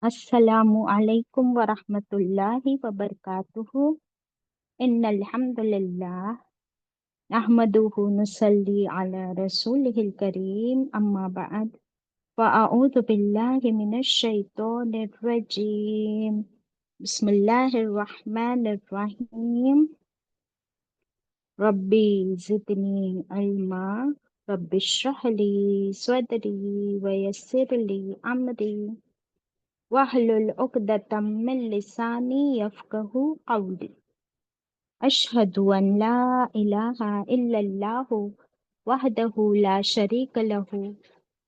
अस्सलामु अलैकुम वरहमतुल्लाहि वबरकातुहू। इन्नल हम्दुलिल्लाह नहमदुहु नुसल्ली अला रसूलिहिल करीम अम्मा बअद फ़अऊज़ु बिल्लाहि मिनश शैतानिर रजीम। बिस्मिल्लाहिर रहमानिर रहीम। रब्बी ज़िदनी इल्मा रब्बिश्रह ली सदरी वयस्सिर ली अमरी वहलुल उक़दतम मिन लिसानी यफ़क़हू क़ौली। अशहदु अन ला इलाहा इल्लल्लाहु वहदहु ला शरीक लहु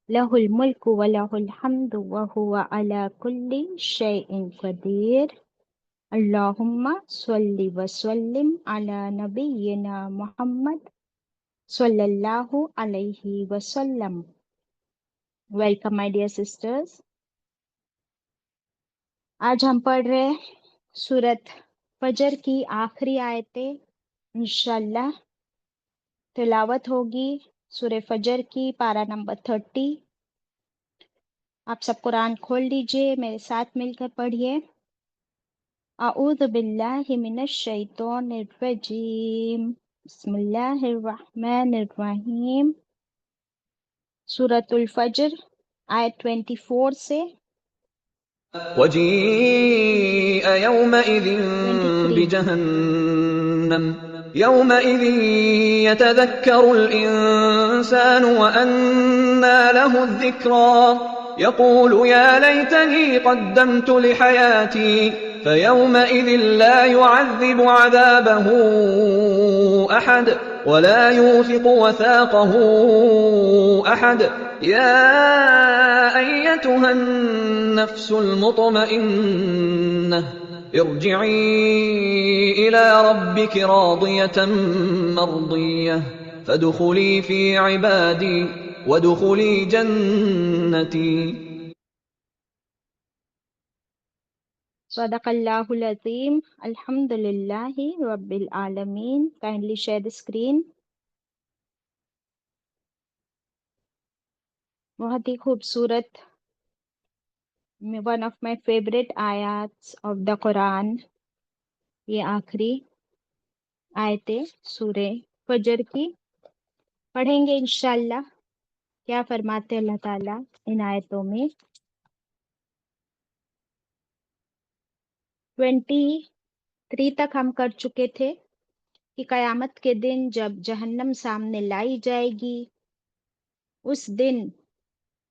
लहुल मुल्कु व लहुल हम्दु व हुवा अला कुल्ली शैइन क़दीर। अल्लाहुम्मा स्वल्लि व सल्लिम अला नबिय्यिना मुहम्मद सल्लल्लाहु अलैहि वसल्लम। Welcome my dear sisters. आज हम पढ़ रहे हैं सूरत फजर की आखिरी आयतें। इंशाल्लाह तिलावत होगी सूरह फजर की पारा नंबर 30। आप सब कुरान खोल लीजिए, मेरे साथ मिलकर पढ़िए। अऊज़ु बिल्लाहि मिनश शैतानिर रजीम। बिस्मिल्लाहिर रहमानिर रहीम। सूरतुल फजर आयत 24 से وجيء يومئذ 23। بجهنم يومئذ يتذكر الإنسان وأنى له الذكرى يقول يا ليتني قدمت لحياتي فيومئذ لا يعذب عذابه أحد ولا يوثق وثاقه أحد يا أيتها النفس المطمئنة ارجعي إلى ربك راضية مرضية فادخلي في عبادي وادخلي جنتي. सदक़ल्लाहुल अज़ीम। अल्हम्दुलिल्लाहि रब्बिल आलमीन। Kindly share the screen. बहुत ही खूबसूरत, वन ऑफ माय फेवरेट आयats ऑफ द कुरान। ये आखिरी आयतें सूरह फजर की पढ़ेंगे इंशाल्लाह। क्या फरमाते अल्लाह ताला इन आयतों में। 23 तक हम कर चुके थे कि कयामत के दिन जब जहन्नम सामने लाई जाएगी, उस दिन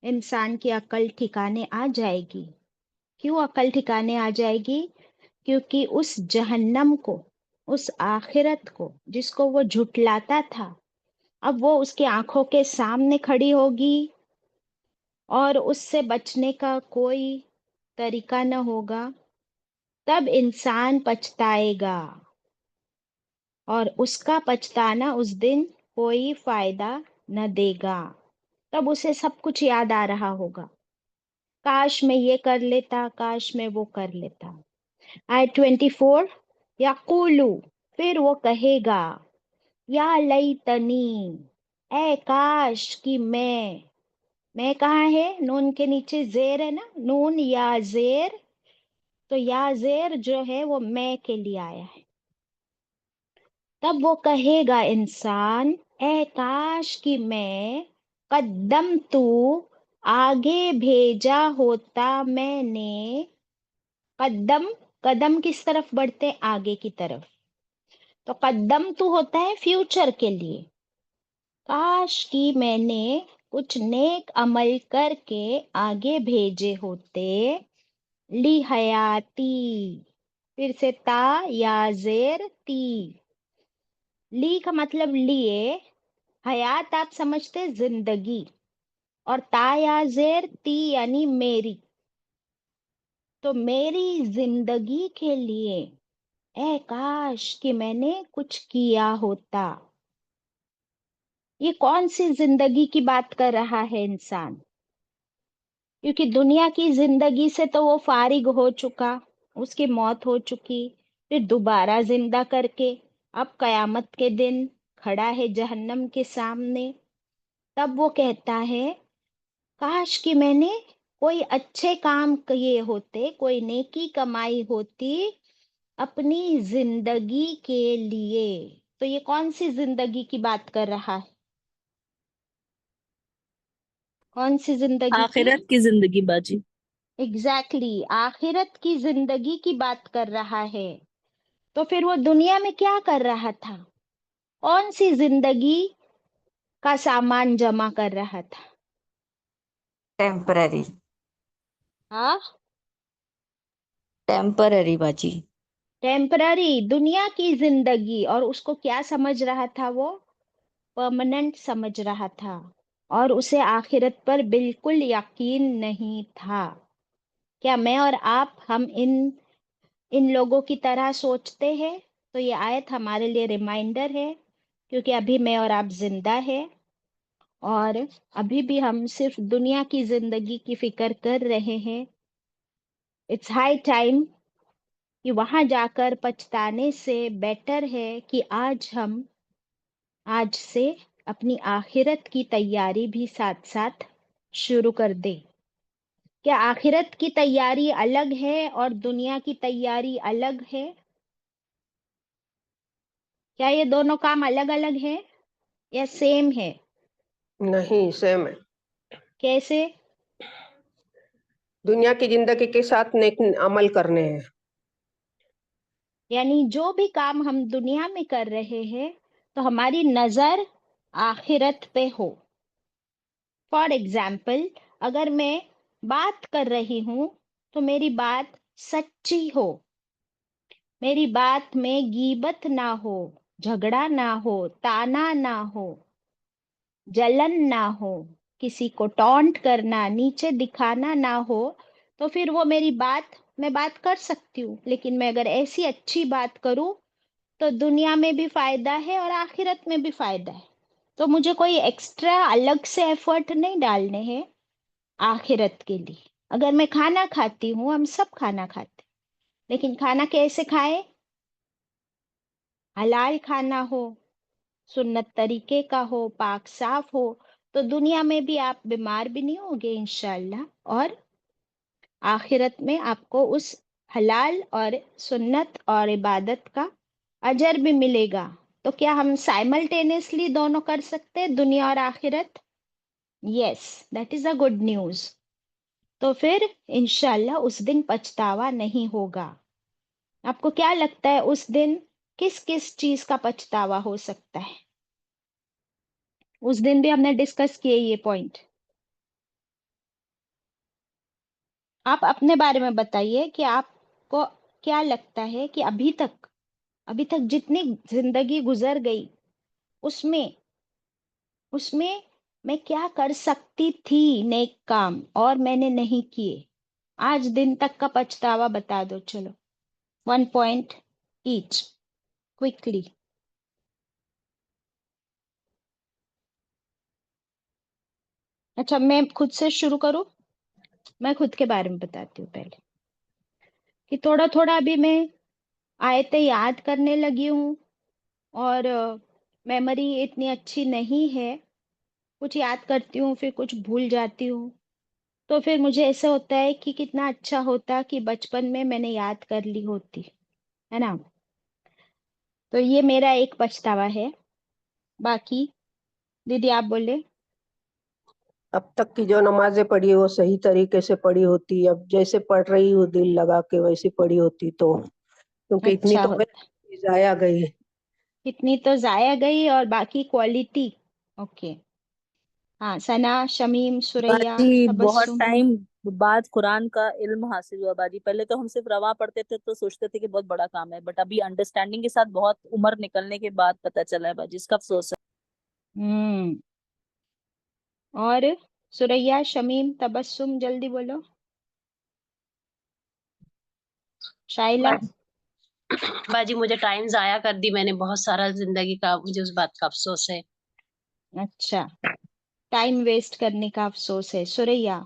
इंसान की अकल ठिकाने आ जाएगी। क्यों अकल ठिकाने आ जाएगी? क्योंकि उस जहन्नम को, उस आखिरत को जिसको वो झुटलाता था, अब वो उसकी आंखों के सामने खड़ी होगी और उससे बचने का कोई तरीका न होगा। तब इंसान पछताएगा और उसका पछताना उस दिन कोई फायदा न देगा। तब उसे सब कुछ याद आ रहा होगा, काश मैं ये कर लेता, काश मैं वो कर लेता। आयत 24। यक़ूलु, फिर वो कहेगा, या लैतनी, ए काश कि मैं कहाँ है? नून के नीचे जेर है ना, नून या जेर। तो या जेर जो है वो मैं के लिए आया है। तब वो कहेगा इंसान, ए काश कि मैं कद्दम तू, आगे भेजा होता मैंने। कद्दम, कदम किस तरफ बढ़ते? आगे की तरफ। तो कद्दम तू होता है फ्यूचर के लिए। काश कि मैंने कुछ नेक अमल करके आगे भेजे होते। ली हयाती, फिर से ता या जेर ती। ली का मतलब लिए, हयात आप समझते जिंदगी, और ता या जेर ती यानी मेरी। तो मेरी जिंदगी के लिए ए काश कि मैंने कुछ किया होता। ये कौन सी जिंदगी की बात कर रहा है इंसान? क्योंकि दुनिया की जिंदगी से तो वो फारिग हो चुका, उसकी मौत हो चुकी। फिर दोबारा जिंदा करके अब कयामत के दिन खड़ा है जहन्नम के सामने। तब वो कहता है, काश कि मैंने कोई अच्छे काम किए होते, कोई नेकी कमाई होती अपनी जिंदगी के लिए। तो ये कौन सी जिंदगी की बात कर रहा है? कौन सी जिंदगी की? आखिरत की जिंदगी बाजी। एग्जैक्टली आखिरत की जिंदगी की बात कर रहा है। तो फिर वो दुनिया में क्या कर रहा था? कौन सी जिंदगी का सामान जमा कर रहा था? टेम्पररी। हाँ, टेम्पररी बाजी। टेम्पररी दुनिया की जिंदगी। और उसको क्या समझ रहा था वो? परमानेंट समझ रहा था। और उसे आखिरत पर बिल्कुल यकीन नहीं था। क्या मैं और आप हम इन लोगों की तरह सोचते हैं? तो ये आयत हमारे लिए रिमाइंडर है, क्योंकि अभी मैं और आप जिंदा है और अभी भी हम सिर्फ दुनिया की जिंदगी की फिक्र कर रहे हैं। इट्स हाई टाइम कि वहां जाकर पछताने से बेटर है कि आज से अपनी आखिरत की तैयारी भी साथ साथ शुरू कर दे। क्या आखिरत की तैयारी अलग है और दुनिया की तैयारी अलग है? क्या ये दोनों काम अलग अलग है या सेम है? नहीं, सेम है। कैसे? दुनिया की जिंदगी के साथ नेक अमल करने हैं। यानी जो भी काम हम दुनिया में कर रहे हैं तो हमारी नजर आखिरत पे हो। फॉर एग्जाम्पल, अगर मैं बात कर रही हूं तो मेरी बात सच्ची हो, मेरी बात में गीबत ना हो, झगड़ा ना हो, ताना ना हो, जलन ना हो, किसी को टॉन्ट करना, नीचे दिखाना ना हो, तो फिर वो मेरी बात मैं बात कर सकती हूँ। लेकिन मैं अगर ऐसी अच्छी बात करूँ तो दुनिया में भी फायदा है और आखिरत में भी फायदा है। तो मुझे कोई एक्स्ट्रा अलग से एफर्ट नहीं डालने हैं आखिरत के लिए। अगर मैं खाना खाती हूँ, हम सब खाना खाते, लेकिन खाना कैसे खाए? हलाल खाना हो, सुन्नत तरीके का हो, पाक साफ हो, तो दुनिया में भी आप बीमार भी नहीं होगे इंशाल्लाह। और आखिरत में आपको उस हलाल और सुन्नत और इबादत का अजर भी मिलेगा। तो क्या हम साइमल्टेनियसली दोनों कर सकते हैं, दुनिया और आखिरत? Yes, that is a good news. तो फिर इंशाल्लाह उस दिन पछतावा नहीं होगा। आपको क्या लगता है उस दिन किस किस चीज का पछतावा हो सकता है? उस दिन भी हमने डिस्कस किए ये पॉइंट। आप अपने बारे में बताइए कि आपको क्या लगता है कि अभी तक जितनी जिंदगी गुजर गई उसमें उसमें मैं क्या कर सकती थी नेक काम और मैंने नहीं किए। आज दिन तक का पछतावा बता दो, चलो 1 पॉइंट ईच, क्विकली। अच्छा, मैं खुद से शुरू करूं? मैं खुद के बारे में बताती हूँ पहले कि थोड़ा थोड़ा अभी मैं आयतें याद करने लगी हूँ और मेमोरी इतनी अच्छी नहीं है। कुछ याद करती हूँ फिर कुछ भूल जाती हूँ। तो फिर मुझे ऐसा होता है कि कितना अच्छा होता कि बचपन में मैंने याद कर ली होती, है ना। तो ये मेरा एक पछतावा है। बाकी दीदी आप बोले। अब तक की जो नमाजें पढ़ी वो सही तरीके से पढ़ी होती, अब जैसे पढ़ रही हूँ दिल लगा के वैसी पढ़ी होती तो, क्योंकि इतनी अच्छा तो होता। जाया गई। कितनी तो जाया गई और बाकी क्वालिटी। ओके। हाँ, सना, शमीम, सुरैया, बाजी बहुत तबस्सुम। टाइम बाद कुरान का इल्म हासिल हुआ बाजी। पहले तो हम सिर्फ रवा पढ़ते थे तो सोचते थे कि बहुत बड़ा काम है, बट अभी अंडरस्टैंडिंग के साथ बहुत उम्र निकलने के बाद पता चला है बाजी, इसका अफसोस है। हम्म। और सुरैया, शमीम, तबस्सुम, जल्दी बोलो। शाइला। बाजी बाजी, मुझे टाइम जाया कर दी मैंने बहुत सारा जिंदगी का, मुझे उस बात का अफसोस है। अच्छा, टाइम वेस्ट करने का अफसोस है। सुरैया।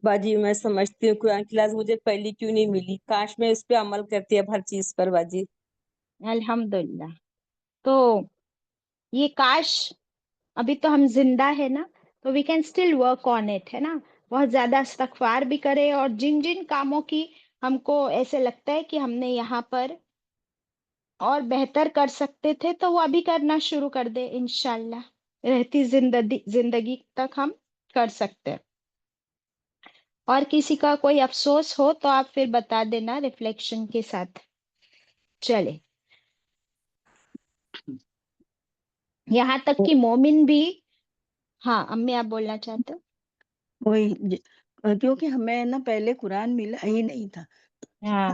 बाजी मैं समझती हूँ कुरान क्लास मुझे पहली क्यों नहीं मिली, काश मैं इस पे अमल करती अब हर चीज पर बाजी। अल्हम्दुलिल्लाह। तो ये काश, अभी तो हम जिंदा है ना, तो we can still work on it, है ना। بہت زیادہ استغفار بھی کرے، اور جن جن کاموں کی ہم کو ایسے لگتا ہے کہ ہم نے یہاں پر اور بہتر کر سکتے تھے تو وہ ابھی کرنا شروع کر دے، انشاءاللہ رہتی زندگی تک ہم کر سکتے ہیں۔ اور کسی کا کوئی افسوس ہو تو آپ پھر بتا دینا ریفلیکشن کے ساتھ۔ چلے، یہاں تک کہ مومن بھی، ہاں امی آپ بولنا چاہتے ہو؟ وہی کیونکہ ہمیں نا پہلے قرآن ملا ہی نہیں تھا، ہاں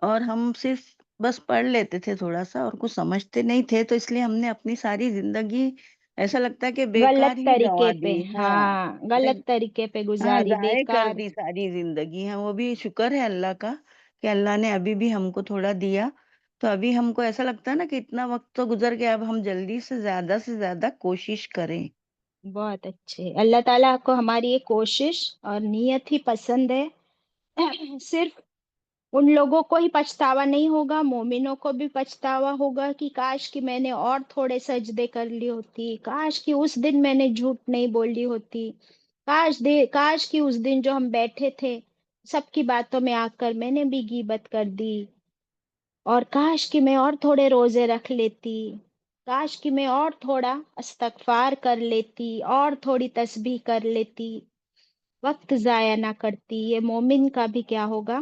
اور ہم صرف بس پڑھ لیتے تھے تھوڑا سا اور کچھ سمجھتے نہیں تھے، تو اس لیے ہم نے اپنی ساری زندگی ایسا لگتا ہے کہ بیکار غلط ہی گنوا طریقے پہ، دی۔ ہاں، ہاں غلط طریقے پہ ہاں گزاری، ضائع کر بیکار۔ دی ساری زندگی۔ ہاں، وہ بھی شکر ہے اللہ کا کہ اللہ نے ابھی بھی ہم کو تھوڑا دیا، تو ابھی ہم کو ایسا لگتا ہے نا کہ اتنا وقت تو گزر گیا، اب ہم جلدی سے زیادہ کوشش کریں۔ بہت اچھے، اللہ تعالیٰ کو ہماری یہ کوشش اور نیت ہی پسند ہے۔ صرف ان لوگوں کو ہی پچھتاوا نہیں ہوگا، مومنوں کو بھی پچھتاوا ہوگا کہ کاش کہ میں نے اور تھوڑے سجدے کر لی ہوتی، کاش کہ اس دن میں نے جھوٹ نہیں بولی ہوتی، کاش کہ اس دن جو ہم بیٹھے تھے سب کی باتوں میں آ کر میں نے بھی غیبت کر دی، اور کاش کہ میں اور تھوڑے روزے رکھ لیتی، کاش کہ میں اور تھوڑا استغفار کر لیتی، اور تھوڑی تسبیح کر لیتی، وقت ضائع نہ کرتی۔ یہ مومن کا بھی کیا ہوگا،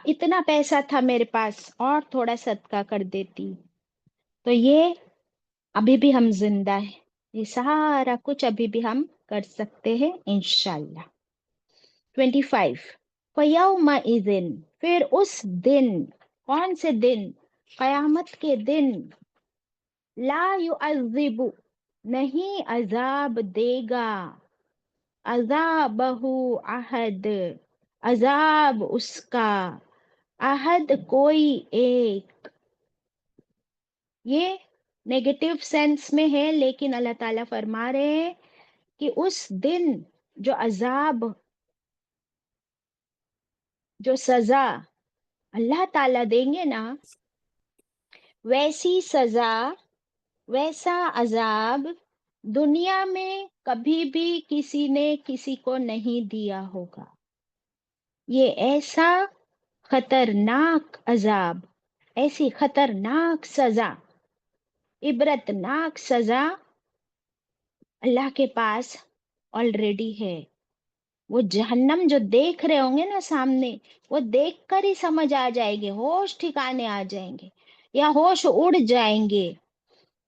اتنا پیسہ تھا میرے پاس اور تھوڑا صدقہ کر دیتی۔ تو یہ ابھی بھی ہم زندہ ہیں، یہ سارا کچھ ابھی بھی ہم کر سکتے ہیں انشاءاللہ۔ 25 فَيَوْمَئِذٍ، پھر اس دن، کون سے دن؟ قیامت کے دن، لا يعذب، نہیں عذاب دے گا، عذابہ احد، عذاب اس کا، احد کوئی ایک۔ یہ نیگیٹو سینس میں ہے، لیکن اللہ تعالیٰ فرما رہے ہیں کہ اس دن جو عذاب، جو سزا اللہ تعالیٰ دیں گے نا، ویسی سزا، ویسا عذاب دنیا میں کبھی بھی کسی نے کسی کو نہیں دیا ہوگا۔ یہ ایسا خطرناک عذاب، ایسی خطرناک سزا، عبرتناک سزا اللہ کے پاس آلریڈی ہے۔ وہ جہنم جو دیکھ رہے ہوں گے نا سامنے، وہ دیکھ کر ہی سمجھ آ جائے گے، ہوش ٹھکانے آ جائیں گے یا ہوش اڑ جائیں گے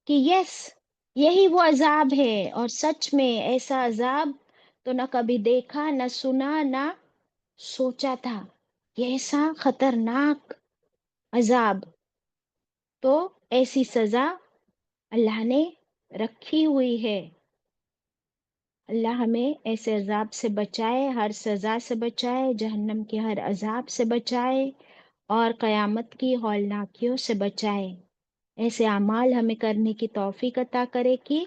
کہ یس، یہی وہ عذاب ہے، اور سچ میں ایسا عذاب تو نہ کبھی دیکھا، نہ سنا، نہ سوچا تھا کہ ایسا خطرناک عذاب۔ تو ایسی سزا اللہ نے رکھی ہوئی ہے۔ اللہ ہمیں ایسے عذاب سے بچائے، ہر سزا سے بچائے، جہنم کے ہر عذاب سے بچائے، اور قیامت کی ہولناکیوں سے بچائے۔ ایسے اعمال ہمیں کرنے کی توفیق عطا کرے کہ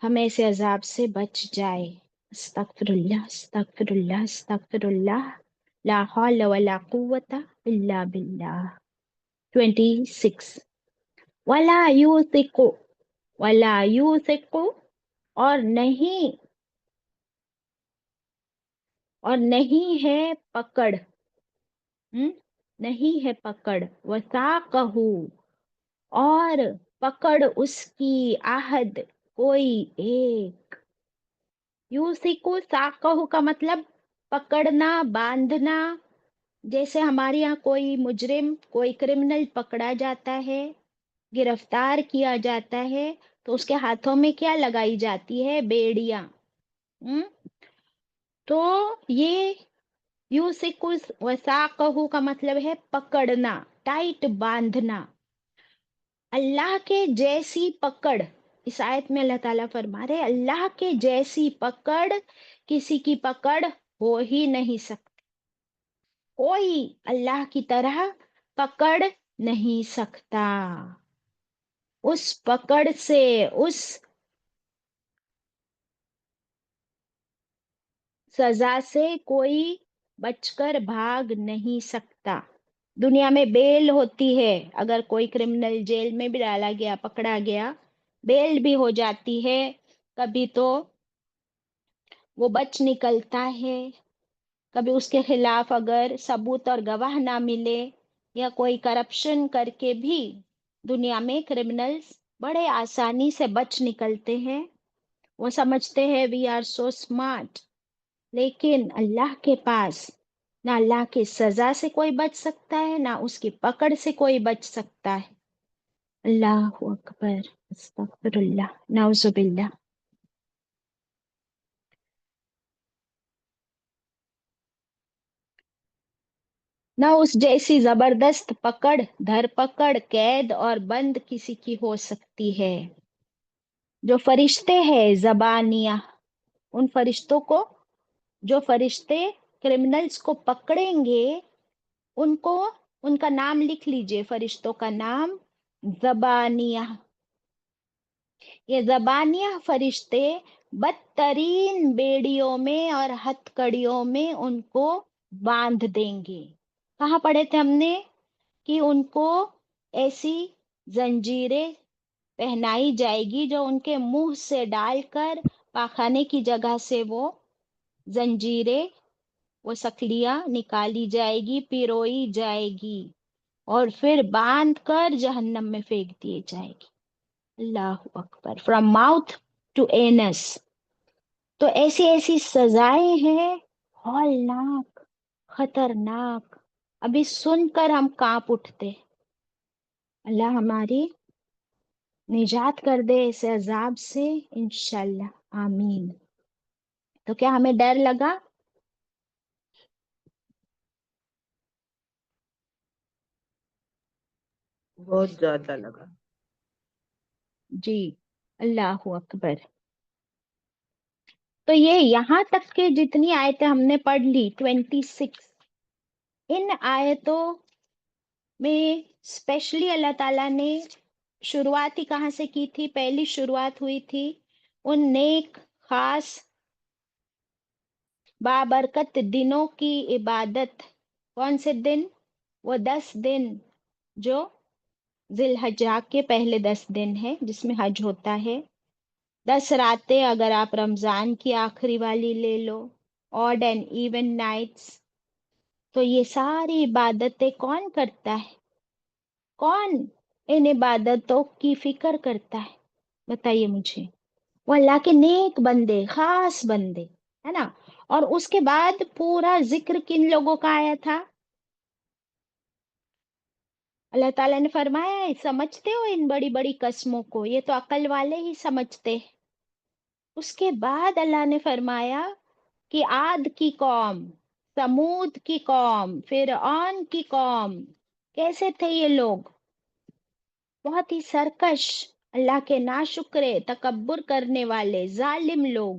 ہم ایسے عذاب سے بچ جائے۔ استغفر اللہ، استغفر اللہ، استغفر اللہ، لا حول ولا قوت الا باللہ۔ 26 ولا یوثق، ولا یوثق، اور نہیں ہے پکڑ، نہیں ہے پکڑ، وثاقہ، اور پکڑ اس کی، عہد کوئی ایک۔ یوثق، ساقہ کا مطلب پکڑنا، باندھنا۔ جیسے ہمارے یہاں کوئی مجرم، کوئی کرمنل پکڑا جاتا ہے، گرفتار کیا جاتا ہے، تو اس کے ہاتھوں میں کیا لگائی جاتی ہے؟ بیڑیاں۔ تو یہ یوثق وثاقہ کا مطلب ہے پکڑنا، ٹائٹ باندھنا۔ اللہ کے جیسی پکڑ، اس آیت میں اللہ تعالیٰ فرما رہے اللہ کے جیسی پکڑ کسی کی پکڑ ہو ہی نہیں سکتی، کوئی اللہ کی طرح پکڑ نہیں سکتا۔ اس پکڑ سے، اس سزا سے کوئی بچ کر بھاگ نہیں سکتا۔ دنیا میں بیل ہوتی ہے، اگر کوئی کرمنل جیل میں بھی ڈالا گیا، پکڑا گیا، بیل بھی ہو جاتی ہے کبھی، تو وہ بچ نکلتا ہے. کبھی اس کے خلاف اگر ثبوت اور گواہ نہ ملے یا کوئی کرپشن کر کے بھی دنیا میں کرمنلز بڑے آسانی سے بچ نکلتے ہیں. وہ سمجھتے ہیں وی آر سو اسمارٹ، لیکن اللہ کے پاس نہ اللہ کی سزا سے کوئی بچ سکتا ہے، نہ اس کی پکڑ سے کوئی بچ سکتا ہے. اللہ اکبر، استغفر اللہ، نعوذ باللہ. نہ اس جیسی زبردست پکڑ، دھر پکڑ، قید اور بند کسی کی ہو سکتی ہے. جو فرشتے ہیں زبانیہ، ان فرشتوں کو، جو فرشتے کرمنلز کو پکڑیں گے، ان کا نام لکھ لیجئے. فرشتوں کا نام زبانیہ. یہ زبانیہ فرشتے بدترین بیڑیوں میں اور ہتھ کڑیوں میں ان کو باندھ دیں گے. کہاں پڑھے تھے ہم نے کہ ان کو ایسی زنجیریں پہنائی جائے گی جو ان کے منہ سے ڈال کر پاخانے کی جگہ سے وہ زنجیریں، وہ سکلیاں نکالی جائے گی، پیروئی جائے گی اور پھر باندھ کر جہنم میں پھینک دیے جائے گی. اللہ اکبر. From mouth to anus. تو ایسی ایسی سزائیں ہیں، ہولناک، خطرناک. ابھی سن کر ہم کانپ اٹھتے. اللہ ہماری نجات کر دے اس عذاب سے، انشاءاللہ، آمین. تو کیا ہمیں ڈر لگا؟ بہت زیادہ لگا. جی، اللہ اکبر. تو یہ یہاں تک کہ جتنی آیتیں ہم نے پڑھ لی 26، ان آیتوں میں اسپیشلی اللہ تعالیٰ نے شروعات ہی کہاں سے کی تھی؟ پہلی شروعات ہوئی تھی ان نیک، خاص، بابرکت دنوں کی عبادت. کون سے دن؟ وہ 10 دن جو ذی الحجہ کے پہلے 10 دن ہے جس میں حج ہوتا ہے. 10 راتیں اگر آپ رمضان کی آخری والی لے لو، آڈ اینڈ ایون نائٹس. تو یہ ساری عبادتیں کون کرتا ہے؟ کون ان عبادتوں کی فکر کرتا ہے؟ بتائیے مجھے. وہ اللہ کے نیک بندے، خاص بندے، ہے نا. اور اس کے بعد پورا ذکر کن لوگوں کا آیا تھا؟ اللہ تعالیٰ نے فرمایا سمجھتے ہو ان بڑی بڑی قسموں کو؟ یہ تو عقل والے ہی سمجھتے. اس کے بعد اللہ نے فرمایا کہ عاد کی قوم، سمود کی قوم، فرعون کی قوم، کیسے تھے یہ لوگ؟ بہت ہی سرکش، اللہ کے ناشکرے، تکبر کرنے والے، ظالم لوگ.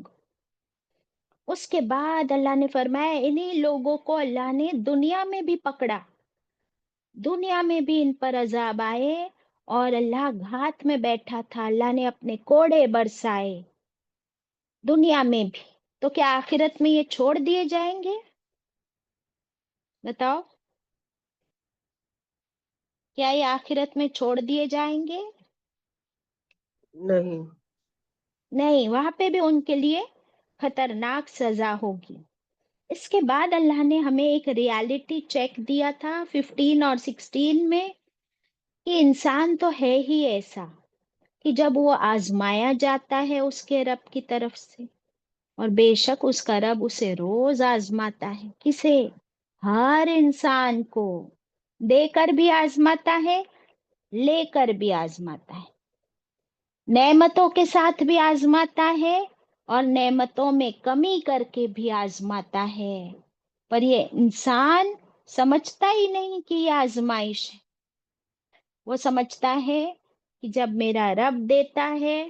اس کے بعد اللہ نے فرمایا انہی لوگوں کو اللہ نے دنیا میں بھی پکڑا، دنیا میں بھی ان پر عذاب آئے، اور اللہ گھات میں بیٹھا تھا، اللہ نے اپنے کوڑے برسائے دنیا میں بھی. تو کیا آخرت میں یہ چھوڑ دیے جائیں گے؟ بتاؤ، کیا یہ آخرت میں چھوڑ دیے جائیں گے؟ نہیں. نہیں، وہاں پہ بھی ان کے لیے خطرناک سزا ہوگی. اس کے بعد اللہ نے ہمیں ایک ریالٹی چیک دیا تھا 15 اور 16 میں کہ انسان تو ہے ہی ایسا کہ جب وہ آزمایا جاتا ہے اس کے رب کی طرف سے، اور بے شک اس کا رب اسے روز آزماتا ہے. کسے؟ ہر انسان کو. دے کر بھی آزماتا ہے، لے کر بھی آزماتا ہے، نعمتوں کے ساتھ بھی آزماتا ہے اور نعمتوں میں کمی کر کے بھی آزماتا ہے. پر یہ انسان سمجھتا ہی نہیں کہ یہ آزمائش ہے. وہ سمجھتا ہے کہ جب میرا رب دیتا ہے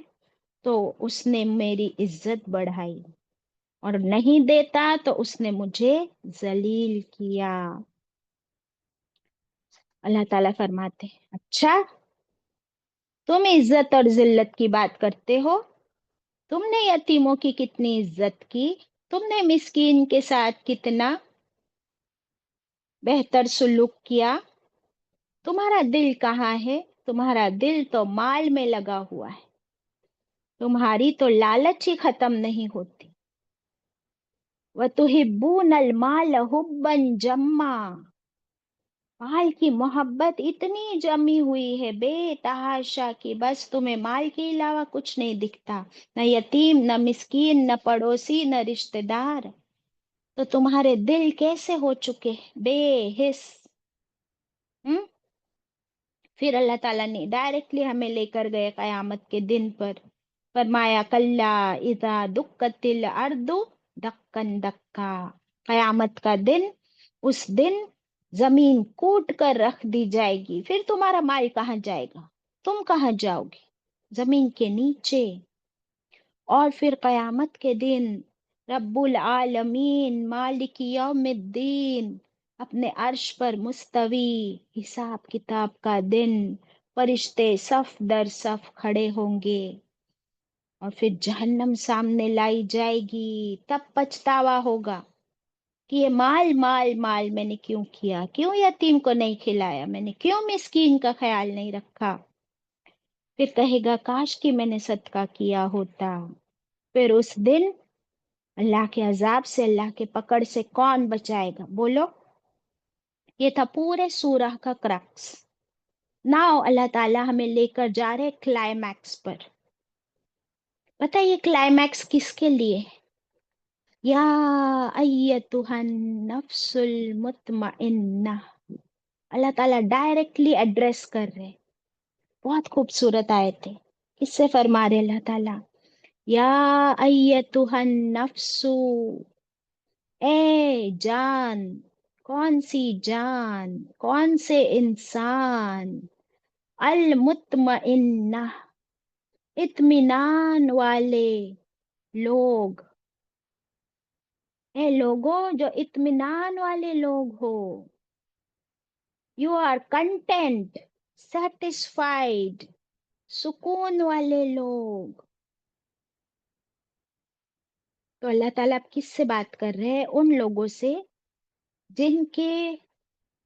تو اس نے میری عزت بڑھائی، اور نہیں دیتا تو اس نے مجھے ذلیل کیا. اللہ تعالیٰ فرماتے ہیں اچھا، تم عزت اور ذلت کی بات کرتے ہو، تم نے یتیموں کی کتنی عزت کی، تم نے مسکین کے ساتھ کتنا بہتر سلوک کیا. تمہارا دل کہاں ہے؟ تمہارا دل تو مال میں لگا ہوا ہے، تمہاری تو لالچ ہی ختم نہیں ہوتی. وَتُحِبُّونَ الْمَالَ حُبًّا جَمًّا، مال کی محبت اتنی جمی ہوئی ہے بے تحاشا کی بس تمہیں مال کے علاوہ کچھ نہیں دکھتا، نہ یتیم، نہ مسکین، نہ پڑوسی، نہ رشتہ دار، تو تمہارے دل کیسے ہو چکے بے حس؟ ہم؟ پھر اللہ تعالیٰ نے ڈائریکٹلی ہمیں لے کر گئے قیامت کے دن پر، فرمایا کلا اذا دکت الارض دکن دکا، قیامت کا دن، اس دن زمین کوٹ کر رکھ دی جائے گی، پھر تمہارا مال کہاں جائے گا؟ تم کہاں جاؤ گے؟ زمین کے نیچے۔ اور پھر قیامت کے دن رب العالمین مالک یوم الدین اپنے عرش پر مستوی، حساب کتاب کا دن، فرشتے صف در صف کھڑے ہوں گے، اور پھر جہنم سامنے لائی جائے گی، تب پچھتاوا ہوگا کہ یہ مال مال مال میں نے کیوں کیا، کیوں یتیم کو نہیں کھلایا، میں نے کیوں مسکین کا خیال نہیں رکھا؟ پھر کہے گا کاش کہ میں نے صدقہ کیا ہوتا۔ پھر اس دن اللہ کے عذاب سے، اللہ کے پکڑ سے کون بچائے گا؟ بولو۔ یہ تھا پورے سورہ کا کرکس۔ ناؤ اللہ تعالیٰ ہمیں لے کر جا رہے کلائمیکس پر۔ پتہ یہ کلائمیکس کس کے لیے؟ یا ایتھا النفس المطمئنہ، اللہ تعالیٰ ڈائریکٹلی ایڈریس کر رہے، بہت خوبصورت آیت ہے۔ اس سے فرما رہے اللہ تعالیٰ یا ایتھا النفس، اے جان، کون سی جان، کون سے انسان، المطمئنہ، اطمینان والے لوگ، اے لوگوں جو اطمینان والے لوگ ہو، یو آر کنٹینٹ، سیٹسفائیڈ، سکون والے لوگ۔ تو اللہ تعالیٰ اب کس سے بات کر رہے ہیں؟ ان لوگوں سے جن کے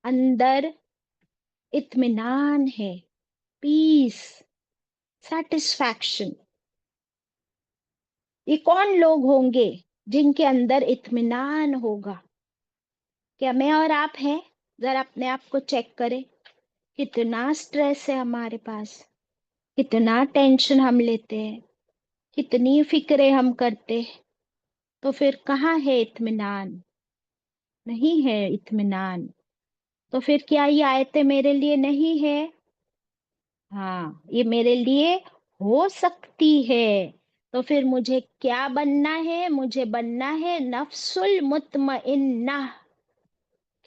اندر اطمینان ہے، پیس، سیٹسفیکشن۔ یہ کون لوگ ہوں گے جن کے اندر اطمینان ہوگا؟ کیا میں اور آپ ہیں؟ ذرا اپنے آپ کو چیک کریں، کتنا سٹریس ہے ہمارے پاس، کتنا ٹینشن ہم لیتے ہیں، کتنی فکریں ہم کرتے، تو پھر کہاں ہے اطمینان؟ نہیں ہے اطمینان۔ تو پھر کیا یہ آیتیں میرے لیے نہیں ہے؟ ہاں، یہ میرے لیے ہو سکتی ہے۔ تو پھر مجھے کیا بننا ہے؟ مجھے بننا ہے نفس المطمئنہ۔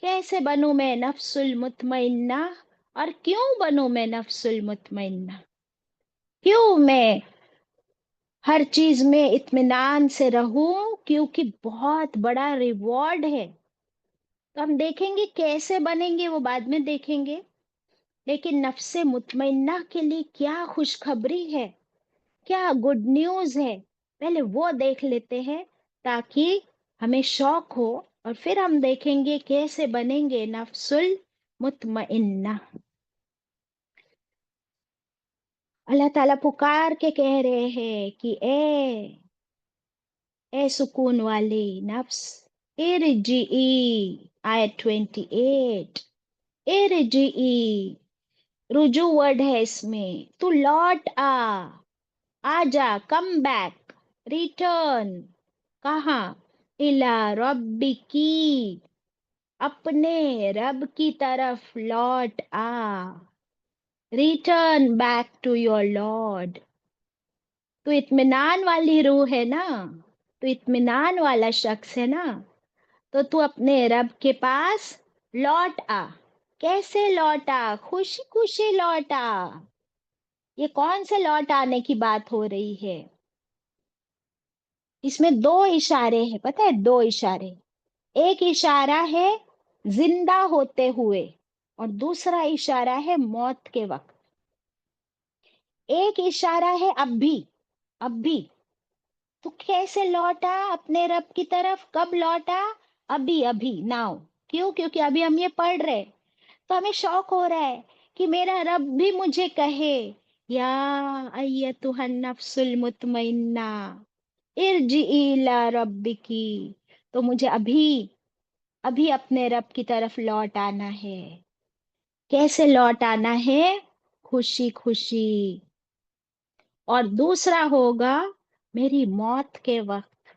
کیسے بنوں میں نفس المطمئنہ؟ اور کیوں بنوں میں نفس المطمئنہ؟ کیوں میں ہر چیز میں اطمینان سے رہوں؟ کیونکہ بہت بڑا ریوارڈ ہے۔ تو ہم دیکھیں گے کیسے بنیں گے، وہ بعد میں دیکھیں گے، لیکن نفس مطمئنہ کے لیے کیا خوشخبری ہے، کیا گڈ نیوز ہے، پہلے وہ دیکھ لیتے ہیں تاکہ ہمیں شوق ہو، اور پھر ہم دیکھیں گے کیسے بنیں گے نفس المطمئنہ۔ اللہ تعالیٰ پکار کے کہہ رہے ہیں کہ اے سکون والی نفس، ارجعی، آیت 28، ارجعی، رجوع ورڈ ہے اس میں، تو لوٹ آ جا، کم بیک، ریٹرن، کہاں؟ الی ربکی، اپنے رب کی طرف لوٹ آ، return back to your lord. تو اطمینان والی روح ہے نا، تو اطمینان والا شخص ہے نا، تو اپنے رب کے پاس لوٹ آ۔ کیسے لوٹا؟ خوشی خوشی لوٹا۔ یہ کون سے لوٹ آنے کی بات ہو رہی ہے؟ اس میں دو اشارے ہیں، پتہ ہے؟ دو اشارے، ایک اشارہ ہے زندہ ہوتے ہوئے، اور دوسرا اشارہ ہے موت کے وقت۔ ایک اشارہ ہے اب بھی، اب بھی۔ تو کیسے لوٹا اپنے رب کی طرف؟ کب لوٹا؟ ابھی، ابھی، ناؤ۔ کیوں؟ کیونکہ ابھی ہم یہ پڑھ رہے، تو ہمیں شوق ہو رہا ہے کہ میرا رب بھی مجھے کہے یا ایتھا النفس المطمئنہ ارجعی الی ربکی۔ تو مجھے ابھی اپنے رب کی طرف لوٹ آنا ہے. کیسے لوٹ آنا ہے؟ خوشی خوشی. اور دوسرا ہوگا میری موت کے وقت.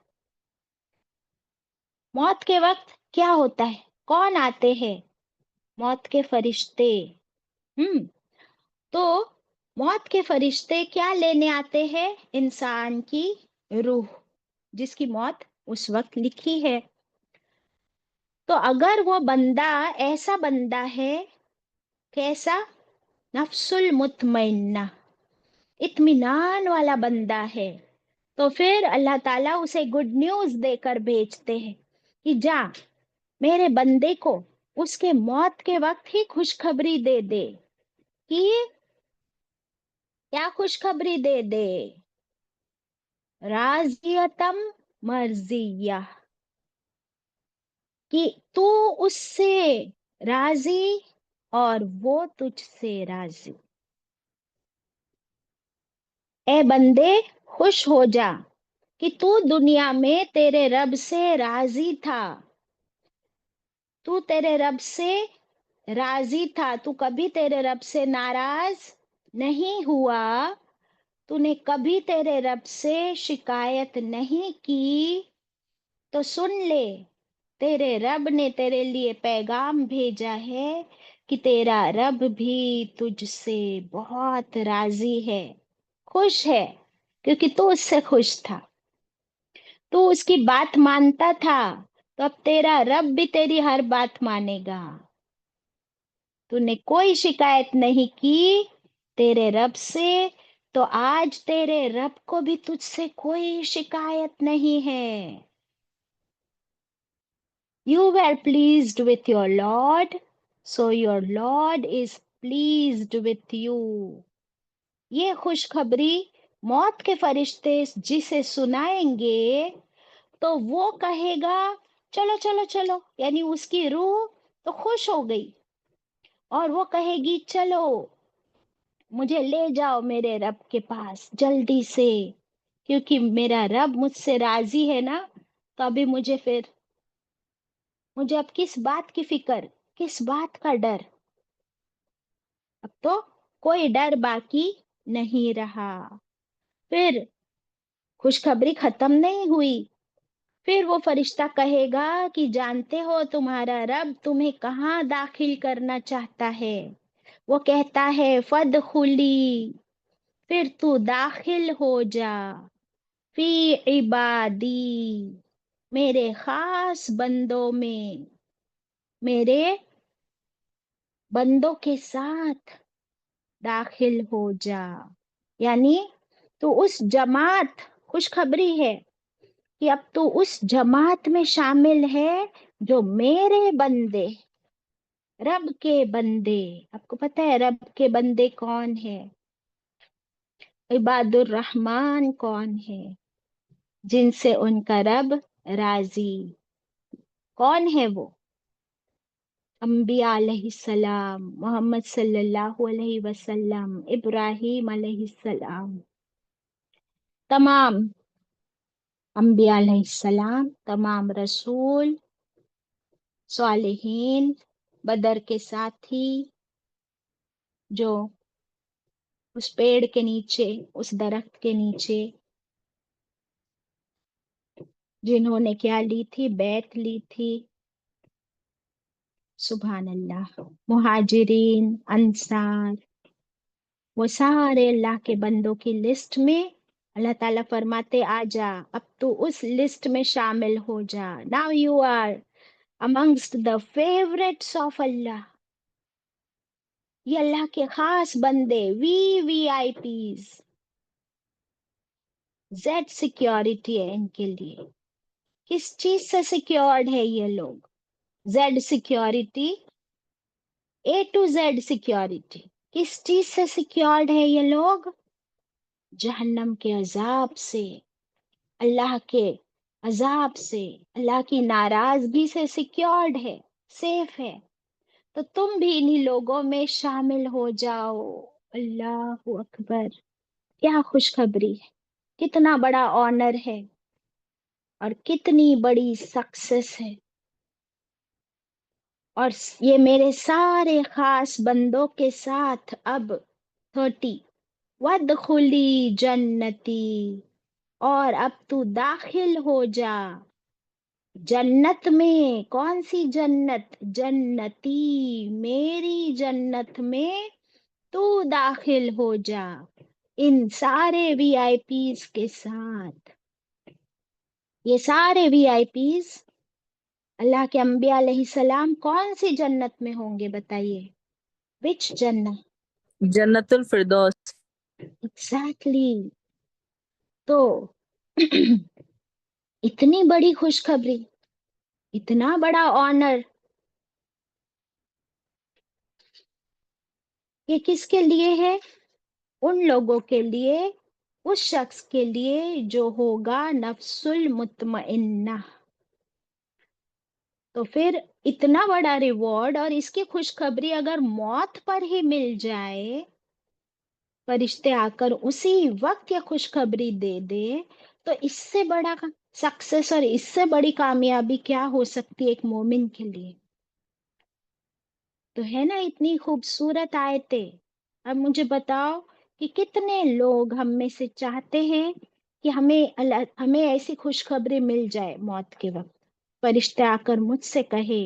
موت کے وقت کیا ہوتا ہے؟ کون آتے ہیں؟ موت کے فرشتے. تو موت کے فرشتے کیا لینے آتے ہیں؟ انسان کی روح، جس کی موت اس وقت لکھی ہے. تو اگر وہ بندہ ایسا بندہ ہے، کیسا؟ نفس المطمئنہ، اطمینان والا بندہ ہے، تو پھر اللہ تعالیٰ اسے گڈ نیوز دے کر بھیجتے ہیں کہ جا میرے بندے کو اس کے موت کے وقت ہی خوشخبری دے دے. کہ کیا خوشخبری دے دے؟ راضیتم مرضیہ، کہ تو اس سے راضی اور وہ تجھ سے راضی. اے بندے خوش ہو جا کہ تو دنیا میں تیرے رب سے راضی تھا. تو تیرے رب سے راضی تھا، تو کبھی تیرے رب سے ناراض نہیں ہوا. تو نے کبھی تیرے رب سے شکایت نہیں کی. تو سن لے، تیرے رب نے تیرے لیے پیغام بھیجا ہے کہ تیرا رب بھی تجھ سے بہت راضی ہے، خوش ہے، کیونکہ تو اس سے خوش تھا، تو اس کی بات مانتا تھا. تو اب تیرا رب بھی تیری ہر بات مانے گا. تو نے کوئی شکایت نہیں کی تیرے رب سے، تو آج تیرے رب کو بھی تجھ سے کوئی شکایت نہیں ہے. You were pleased with your Lord, so your Lord is pleased with you. یہ خوشخبری موت کے فرشتے جسے سنائیں گے تو وہ کہے گا چلو چلو چلو، یعنی اس کی روح تو خوش ہو گئی، اور وہ کہے گی چلو مجھے لے جاؤ میرے رب کے پاس جلدی سے، کیونکہ میرا رب مجھ سے راضی ہے نا. تو ابھی مجھے اب کس بات کی فکر، کس بات کا ڈر؟ اب تو کوئی ڈر باقی نہیں رہا. پھر خوشخبری ختم نہیں ہوئی. پھر وہ فرشتہ کہے گا کہ جانتے ہو تمہارا رب تمہیں کہاں داخل کرنا چاہتا ہے؟ وہ کہتا ہے فادخلی، پھر تو داخل ہو جا، فی عبادی، میرے خاص بندوں میں، میرے بندوں کے ساتھ داخل ہو جا. یعنی تو اس جماعت، خوشخبری ہے کہ اب تو اس جماعت میں شامل ہے جو میرے بندے، رب کے بندے. آپ کو پتہ ہے رب کے بندے کون ہے؟ عباد الرحمن کون ہے؟ جن سے ان کا رب راضی. کون ہے وہ؟ انبیاء علیہ السلام، محمد صلی اللہ علیہ وسلم، ابراہیم علیہ السلام، تمام انبیاء علیہ السلام، تمام رسول، صالحین، بدر کے ساتھی، جو اس پیڑ کے نیچے، اس درخت کے نیچے جنہوں نے کیا لی تھی؟ بیعت لی تھی. سبحان اللہ. مہاجرین، انصار، وہ سارے اللہ کے بندوں کی لسٹ میں اللہ تعالیٰ فرماتے آ جا، اب تو اس لسٹ میں شامل ہو جا. Now you are amongst the favorites of Allah. یہ اللہ کے خاص بندے، وی آئی پیز. زیڈ سیکیورٹی ہے ان کے لیے. کس چیز سے سیکیورڈ ہے یہ لوگ؟ Z security, A to Z security. کس چیز سے سیکیورڈ ہے یہ لوگ؟ جہنم کے عذاب سے، اللہ کے عذاب سے، اللہ کی ناراضگی سے سیکیورڈ ہے، سیف ہے. تو تم بھی انہی لوگوں میں شامل ہو جاؤ. اللہ اکبر. کیا خوشخبری ہے، کتنا بڑا آنر ہے. اور کتنی بڑی سکسیس ہے. اور یہ میرے سارے خاص بندوں کے ساتھ اب 30 وَادْخُلِي جنتی، اور اب تو داخل ہو جا جنت میں. کون سی جنت؟ جنتی، میری جنت میں تو داخل ہو جا ان سارے وی آئی پیز کے ساتھ. یہ سارے وی آئی پیز اللہ کے انبیاء علیہ السلام کون سی جنت میں ہوں گے بتائیے؟ وچ جنت؟ جنت الفردوس. ایگزیکٹلی. تو اتنی بڑی خوشخبری، اتنا بڑا آنر، یہ کس کے لیے ہے؟ ان لوگوں کے لیے، اس شخص کے لیے جو ہوگا نفس المطمئنہ. تو پھر اتنا بڑا ریوارڈ اور اس کی خوشخبری اگر موت پر ہی مل جائے، فرشتے آ کر اسی وقت یہ خوشخبری دے دے، تو اس سے بڑا سکسیس اور اس سے بڑی کامیابی کیا ہو سکتی ہے ایک مومن کے لیے؟ تو ہے نا اتنی خوبصورت آیتیں. اب مجھے بتاؤ کہ کتنے لوگ ہم میں سے چاہتے ہیں کہ ہمیں ایسی خوشخبری مل جائے موت کے وقت، فرشتے آ کر مجھ سے کہے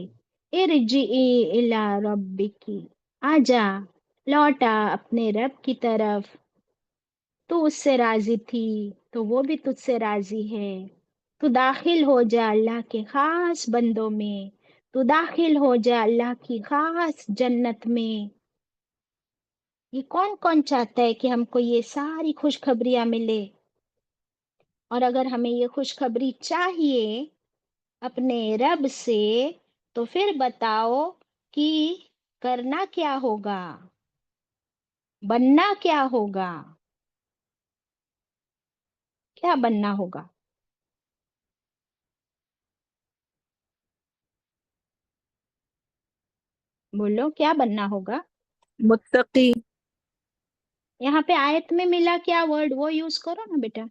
ارجعی الی ربکی، آ جا، لوٹا اپنے رب کی طرف، تو اس سے راضی تھی تو وہ بھی تجھ سے راضی ہے، تو داخل ہو جا اللہ کے خاص بندوں میں، تو داخل ہو جا اللہ کی خاص جنت میں. یہ کون کون چاہتا ہے کہ ہم کو یہ ساری خوشخبریاں ملے؟ اور اگر ہمیں یہ خوشخبری چاہیے اپنے رب سے، تو پھر بتاؤ کہ کرنا کیا ہوگا، بننا کیا ہوگا؟ کیا بننا ہوگا؟ بولو کیا بننا ہوگا؟ متقی. یہاں پہ آیت میں ملا کیا ورڈ، وہ یوز کرو نا بیٹا.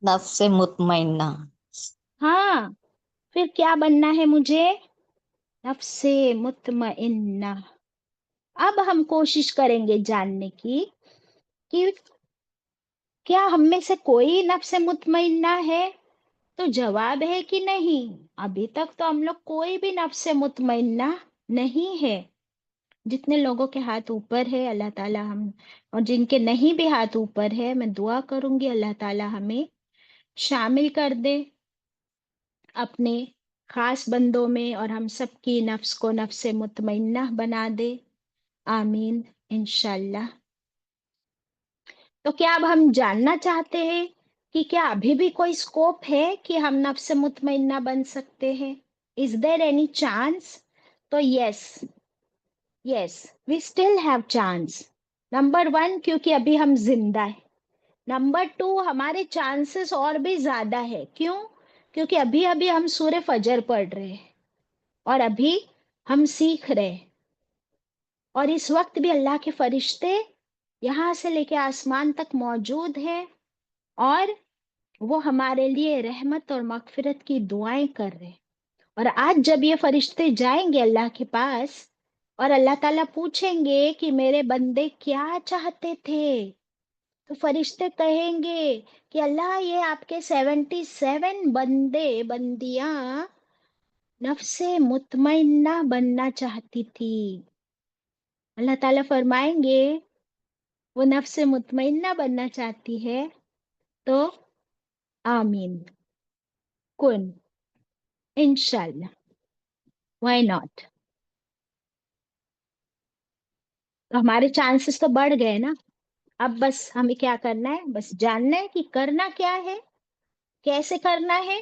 نفس مطمئنہ. ہاں، پھر کیا بننا ہے مجھے؟ نفس مطمئنہ. اب ہم کوشش کریں گے جاننے کی کہ کیا ہم میں سے کوئی نفس مطمئنہ ہے؟ تو جواب ہے کہ نہیں. ابھی تک تو ہم لوگ کوئی بھی نفس مطمئنہ نہیں ہے. جتنے لوگوں کے ہاتھ اوپر ہے اللہ تعالیٰ ہم، اور جن کے نہیں بھی ہاتھ اوپر ہے، میں دعا کروں گی اللہ تعالیٰ ہمیں شامل کر دے اپنے خاص بندوں میں، اور ہم سب کی نفس کو نفس مطمئنہ بنا دے. آمین انشاءاللہ. تو کیا اب ہم جاننا چاہتے ہیں کہ کیا ابھی بھی کوئی اسکوپ ہے کہ ہم نفس مطمئنہ بن سکتے ہیں؟ Is there any chance? تو yes we still have chance. Number 1 کیونکہ ابھی ہم زندہ ہیں. نمبر 2 ہمارے چانسز اور بھی زیادہ ہے. کیوں؟ کیونکہ ابھی ہم سورہ فجر پڑھ رہے ہیں، اور ابھی ہم سیکھ رہے ہیں، اور اس وقت بھی اللہ کے فرشتے یہاں سے لے کے آسمان تک موجود ہیں، اور وہ ہمارے لیے رحمت اور مغفرت کی دعائیں کر رہے ہیں. اور آج جب یہ فرشتے جائیں گے اللہ کے پاس، اور اللہ تعالیٰ پوچھیں گے کہ میرے بندے کیا چاہتے تھے، تو فرشتے کہیں گے کہ اللہ یہ آپ کے 77 بندے بندیاں نفس مطمئنہ بننا چاہتی تھی. اللہ تعالیٰ فرمائیں گے وہ نفس مطمئنہ بننا چاہتی ہے، تو آمین، کن، انشاءاللہ، وائی ناٹ. تو ہمارے چانسز تو بڑھ گئے نا. اب بس ہمیں کیا کرنا ہے؟ بس جاننا ہے کہ کرنا کیا ہے، کیسے کرنا ہے،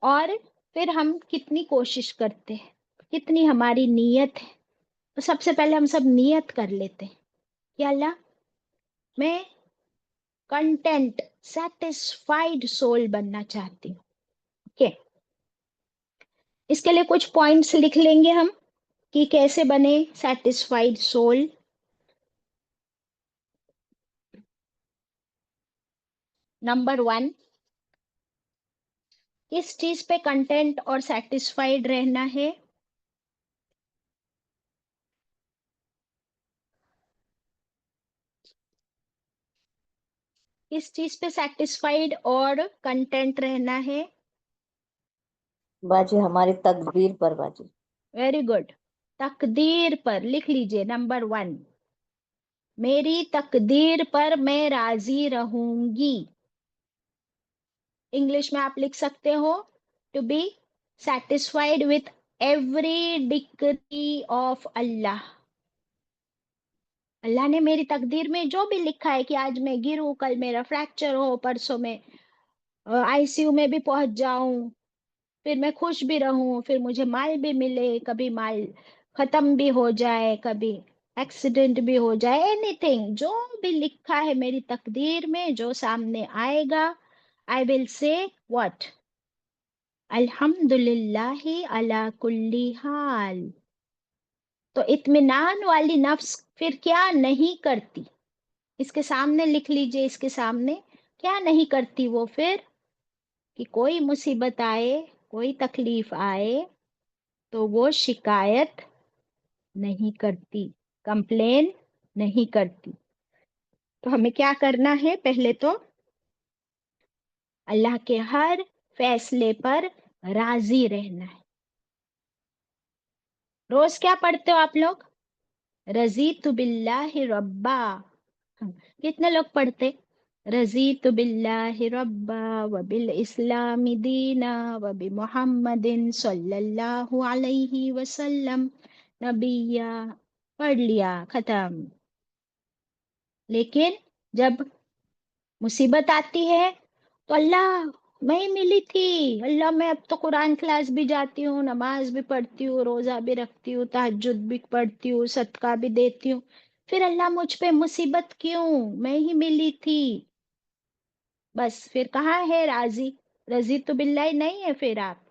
اور پھر ہم کتنی کوشش کرتے ہیں، کتنی ہماری نیت ہے. تو سب سے پہلے ہم سب نیت کر لیتے ہیں کہ اللہ میں کنٹینٹ سیٹسفائیڈ سول بننا چاہتی ہوں. اوکے، اس کے لیے کچھ پوائنٹس لکھ لیں گے ہم کہ کیسے بنے سیٹسفائیڈ سول. نمبر 1 किस चीज पे कंटेंट और सेटिस्फाइड रहना है? किस चीज पे सेटिस्फाइड और कंटेंट रहना है? बाजी हमारी तकदीर पर बाजी। Very good. तकदीर पर लिख लीजिए नंबर 1, मेरी तकदीर पर मैं राजी रहूंगी। इंग्लिश में आप लिख सकते हो to be satisfied with every decree of Allah. अल्लाह ने मेरी तकदीर में जो भी लिखा है कि आज मैं गिरूं, कल मेरा फ्रैक्चर हो, परसों में आईसीयू में भी पहुंच जाऊं, फिर मैं खुश भी रहूं, फिर मुझे माल भी मिले, कभी माल खत्म भी हो जाए, कभी एक्सीडेंट भी हो जाए, एनीथिंग जो भी लिखा है मेरी तकदीर में, जो सामने आएगा, आई विल से व्हाट, अल्हम्दुलिल्लाहि अला कुल्ली हाल। तो इत्मीनान वाली नफ्स फिर क्या नहीं करती? इसके सामने लिख लीजिए, इसके सामने क्या नहीं करती वो फिर? कि कोई मुसीबत आए, कोई तकलीफ आए तो वो शिकायत नहीं करती, कंप्लेन नहीं करती। तो हमें क्या करना है? पहले तो अल्लाह के हर फैसले पर राजी रहना है। रोज क्या पढ़ते हो आप लोग? रज़ीतु बिल्लाहि रब्बा। कितने लोग पढ़ते? रज़ीतु बिल्लाहि रब्बा व बिल इस्लामी दीना व बि मुहम्मदिन सल्लल्लाहु अलैहि वसल्लम नबिया। पढ़ लिया, खत्म। लेकिन जब मुसीबत आती है तो अल्लाह मैं ही मिली थी, अल्लाह मैं अब तो कुरान क्लास भी जाती हूँ, नमाज भी पढ़ती हूँ, रोजा भी रखती हूँ, तहज्जुद भी पढ़ती हूँ, सदका भी देती हूँ, फिर अल्लाह मुझ पे मुसीबत क्यों? मैं ही मिली थी। बस फिर कहाँ है राजी? रजी तो बिल्लाही नहीं है फिर आप।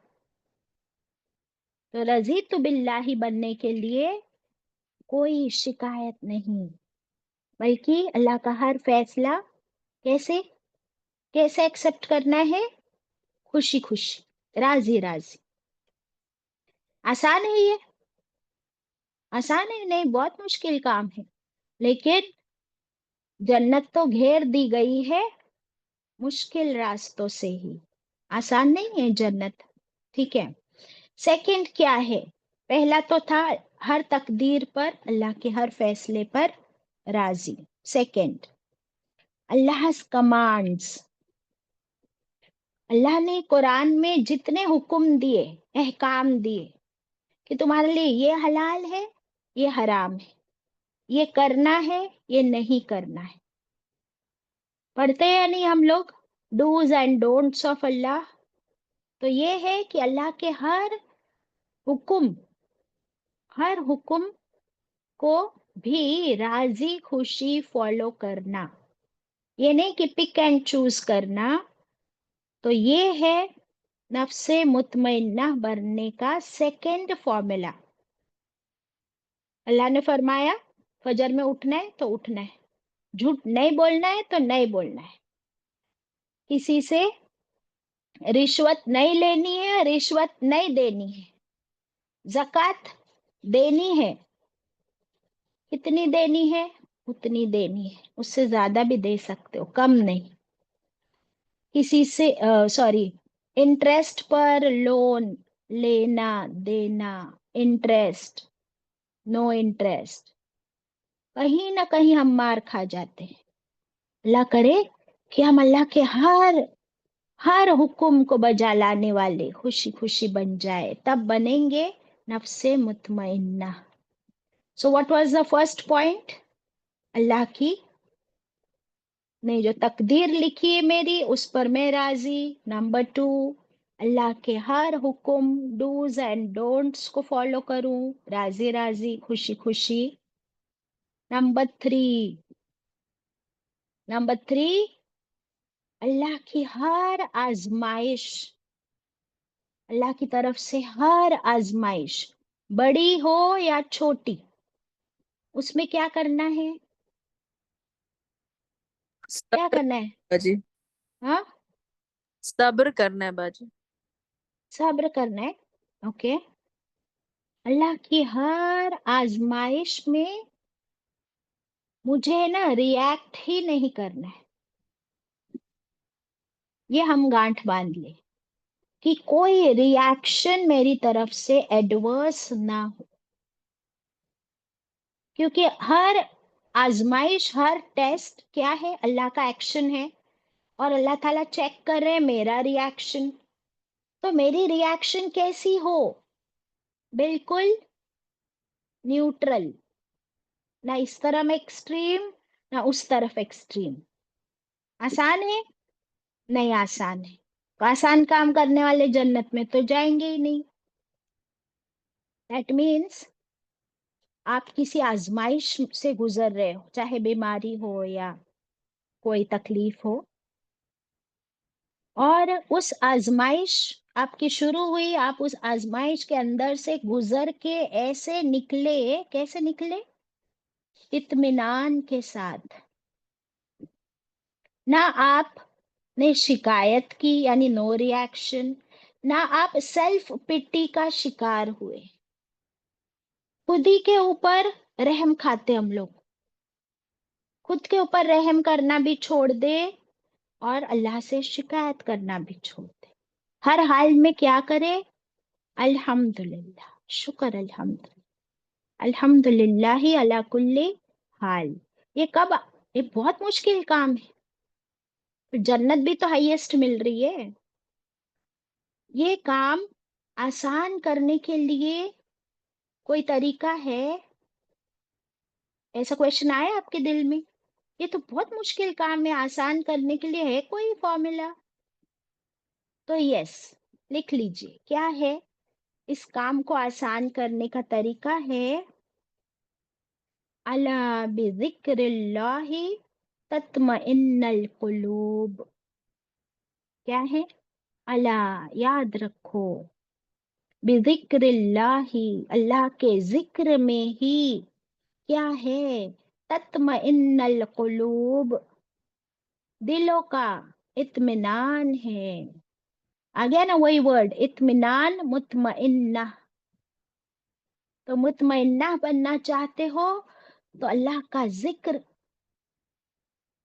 तो रजी तो बिल्लाही बनने के लिए कोई शिकायत नहीं, बल्कि अल्लाह का हर फैसला कैसे कैसे एक्सेप्ट करना है? खुशी खुशी, राजी राजी। आसान है ये? आसान है नहीं, बहुत मुश्किल काम है। लेकिन जन्नत तो घेर दी गई है मुश्किल रास्तों से ही, आसान नहीं है जन्नत। ठीक है, सेकंड क्या है? पहला तो था हर तकदीर पर, अल्लाह के हर फैसले पर राजी। सेकंड, अल्लाह कमांड्स। अल्लाह ने कुरान में जितने हुक्म दिए, अहकाम दिए कि तुम्हारे लिए ये हलाल है, ये हराम है, ये करना है, ये नहीं करना है, पढ़ते हैं या नहीं हम लोग? डूज एंड डोंट्स ऑफ अल्लाह। तो ये है कि अल्लाह के हुक्म हर हुक्म को भी राजी खुशी फॉलो करना, ये नहीं कि पिक एंड चूज करना। तो ये है नफ्से मुतमइन्ना बनने का सेकंड फॉर्मूला। अल्लाह ने फरमाया फजर में उठना है तो उठना है, झूठ नहीं बोलना है तो नहीं बोलना है, किसी से रिश्वत नहीं लेनी है, रिश्वत नहीं देनी है, ज़कात देनी है, कितनी देनी है? उतनी देनी है, उससे ज्यादा भी दे सकते हो, कम नहीं। किसी से सॉरी, इंटरेस्ट पर लोन लेना देना, इंटरेस्ट, नो इंटरेस्ट, कहीं ना कहीं हम मार खा जाते हैं। अल्लाह करे कि हम अल्लाह के हर हुक्म को बजा लाने वाले खुशी खुशी बन जाए, तब बनेंगे नफ्से मुतमइन्ना। So what was the first point? अल्लाह की ने जो तकदीर लिखी है मेरी, उस पर मैं राजी। नंबर 2, अल्लाह के हर हुक्म डूज एंड डोंट्स को फॉलो करूं, राजी राजी खुशी खुशी। नंबर 3, अल्लाह की हर आजमाइश, अल्लाह की तरफ से हर आजमाइश, बड़ी हो या छोटी, उसमें क्या करना है? क्या सब्र करना है? बाजी, हाँ, सब्र करना है बाजी। सब्र करना है, ओके। अल्लाह की हर आजमाइश में मुझे ना रिएक्ट ही नहीं करना है, ये हम गांठ बांध ले कि कोई रिएक्शन मेरी तरफ से एडवर्स ना हो, क्योंकि हर आजमाइश, हर टेस्ट क्या है? अल्लाह का एक्शन है, और अल्लाह ताला चेक कर रहे हैं मेरा रिएक्शन। तो मेरी रिएक्शन कैसी हो? बिल्कुल न्यूट्रल, ना इस तरफ एक्सट्रीम ना उस तरफ एक्सट्रीम। आसान है? नहीं आसान है। तो आसान काम करने वाले जन्नत में तो जाएंगे ही नहीं। दैट मीन्स आप किसी आजमाइश से गुजर रहे हो, चाहे बीमारी हो या कोई तकलीफ हो, और उस आजमाइश आपकी शुरू हुई, आप उस आजमाइश के अंदर से गुजर के ऐसे निकले, कैसे निकले? इत्मीनान के साथ। ना आप ने शिकायत की यानी नो रिएक्शन, ना आप सेल्फ पिटी का शिकार हुए। खुद ही के ऊपर रहम खाते हम लोग, खुद के ऊपर रहम करना भी छोड़ दे और अल्लाह से शिकायत करना भी छोड़ दे। हर हाल में क्या करे? अल्हम्दुलिल्लाह, शुक्र अल्हम्दुलिल्लाह, अल्हम्दुलिल्लाह अला कुल्ली हाल। ये कब? ये बहुत मुश्किल काम है, जन्नत भी तो हाईएस्ट मिल रही है। ये काम आसान करने के लिए कोई तरीका है? ऐसा क्वेश्चन आया आपके दिल में? ये तो बहुत मुश्किल काम है, आसान करने के लिए है कोई फॉर्मूला? तो यस, लिख लीजिए क्या है इस काम को आसान करने का तरीका है। अला बिज़िक्रिल्लाहि तत्मइन्नुल कुलूब। क्या है? अला, याद रखो, बिज़िक्रिल्लाहि, अल्लाह के जिक्र में ही क्या है? तत्मइन्नुल कुलूब, दिलों का इत्मीनान है। आ गया ना वही वर्ड, इत्मीनान, मुतमइन्ना। तो मुतमइन्ना बनना चाहते हो तो अल्लाह का जिक्र।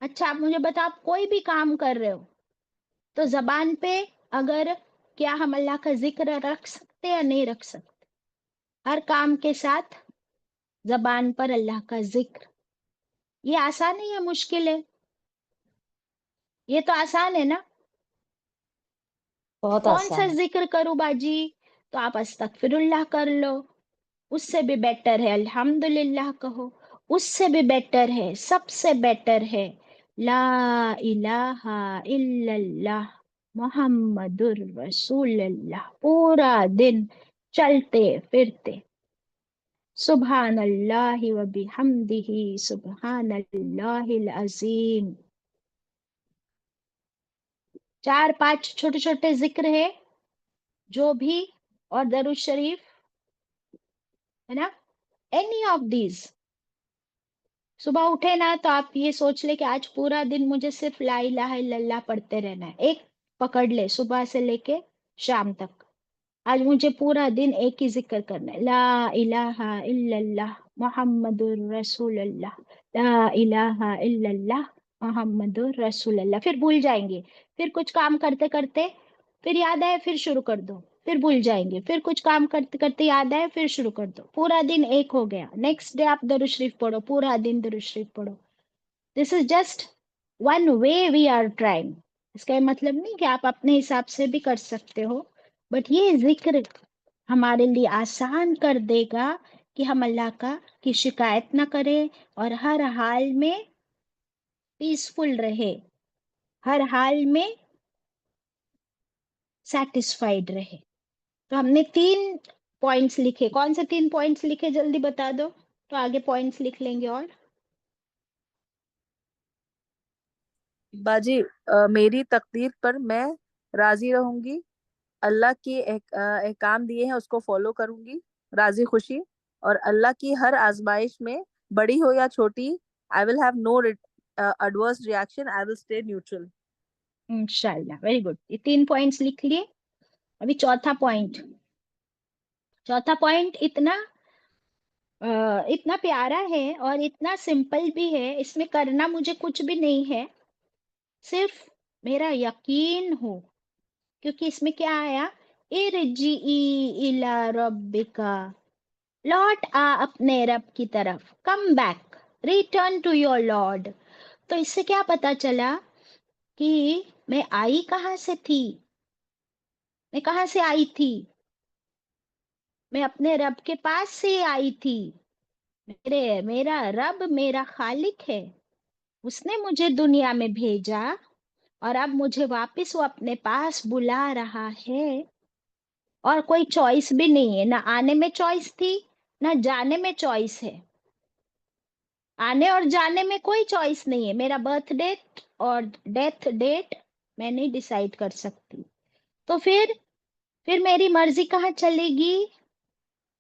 अच्छा, आप मुझे बताओ, आप कोई भी काम कर रहे हो तो जबान पे अगर, क्या हम अल्लाह का जिक्र रख सकते या नहीं रख सकते? हर काम के साथ जबान पर अल्लाह का जिक्र। ये आसान है या मुश्किल है? ये तो आसान है ना। बहुत कौन सा आसान है। जिक्र करूं बाजी? तो आप अस्तगफिरुल्लाह कर लो, उससे भी बेटर है अल्हम्दुलिल्लाह कहो, उससे भी बेटर है, सबसे बेटर है ला इलाहा इल्लल्लाह मोहम्मदुर रसूलुल्लाह। पूरा दिन चलते फिरते सुब्हानल्लाहि व बिहम्दिही सुब्हानल्लाहिल अजीम। 4-5 छोटे छोटे जिक्र है जो भी, और दरूद शरीफ, है ना। Any of these. सुबह उठे ना तो आप ये सोच ले कि आज पूरा दिन मुझे सिर्फ ला इलाहा इल्लल्लाह पढ़ते रहना है। एक पकड़ ले, सुबह से लेके शाम तक, आज मुझे पूरा दिन एक ही जिक्र करना है, ला इलाहा इल्लल्लाह मोहम्मदुर रसूलुल्लाह, ला इलाहा इल्लल्लाह मोहम्मदुर रसूलुल्लाह। फिर भूल जाएंगे, फिर कुछ काम करते करते फिर याद आए फिर शुरू कर दो, फिर भूल जाएंगे, फिर कुछ काम करते करते याद आए फिर शुरू कर दो। पूरा दिन एक हो गया, नेक्स्ट डे आप दरूद शरीफ पढ़ो, पूरा दिन दरूद शरीफ पढ़ो। This is just one way we are trying. इसका ये मतलब नहीं कि आप अपने हिसाब से भी कर सकते हो, बट ये जिक्र हमारे लिए आसान कर देगा कि हम अल्लाह का की शिकायत ना करें और हर हाल में पीसफुल रहे, हर हाल में सेटिस्फाइड रहे। तो हमने 3 पॉइंट्स लिखे, कौन से 3 पॉइंट्स लिखे जल्दी बता दो, तो आगे पॉइंट्स लिख लेंगे। और बाजी, मेरी तकदीर पर मैं राजी रहूंगी, अल्लाह की एहकाम दिए हैं उसको फॉलो करूंगी राजी खुशी, और अल्लाह की हर आजमाइश में, बड़ी हो या छोटी, I will have no adverse reaction, I will stay neutral. इंशाल्लाह, वेरी गुड, ये 3 पॉइंट्स लिख लिए। अभी चौथा पॉइंट इतना प्यारा है और इतना सिंपल भी है, इसमें करना मुझे कुछ भी नहीं है, सिर्फ मेरा यकीन हो। क्योंकि इसमें क्या आया, इरजी इला रब्बिका, लौट आ अपने रब की तरफ, come back, return to your lord. तो इससे क्या पता चला कि मैं आई कहाँ से थी, मैं कहाँ से आई थी, मैं अपने रब के पास से आई थी। मेरा रब मेरा खालिक है, उसने मुझे दुनिया में भेजा और अब मुझे वापस वो अपने पास बुला रहा है। और कोई चॉइस भी नहीं है, ना आने में चॉइस थी ना जाने में चॉइस है। आने और जाने में कोई चॉइस नहीं है। मेरा बर्थ डेट और डेथ डेट मैं नहीं डिसाइड कर सकती। तो फिर मेरी मर्जी कहाँ चलेगी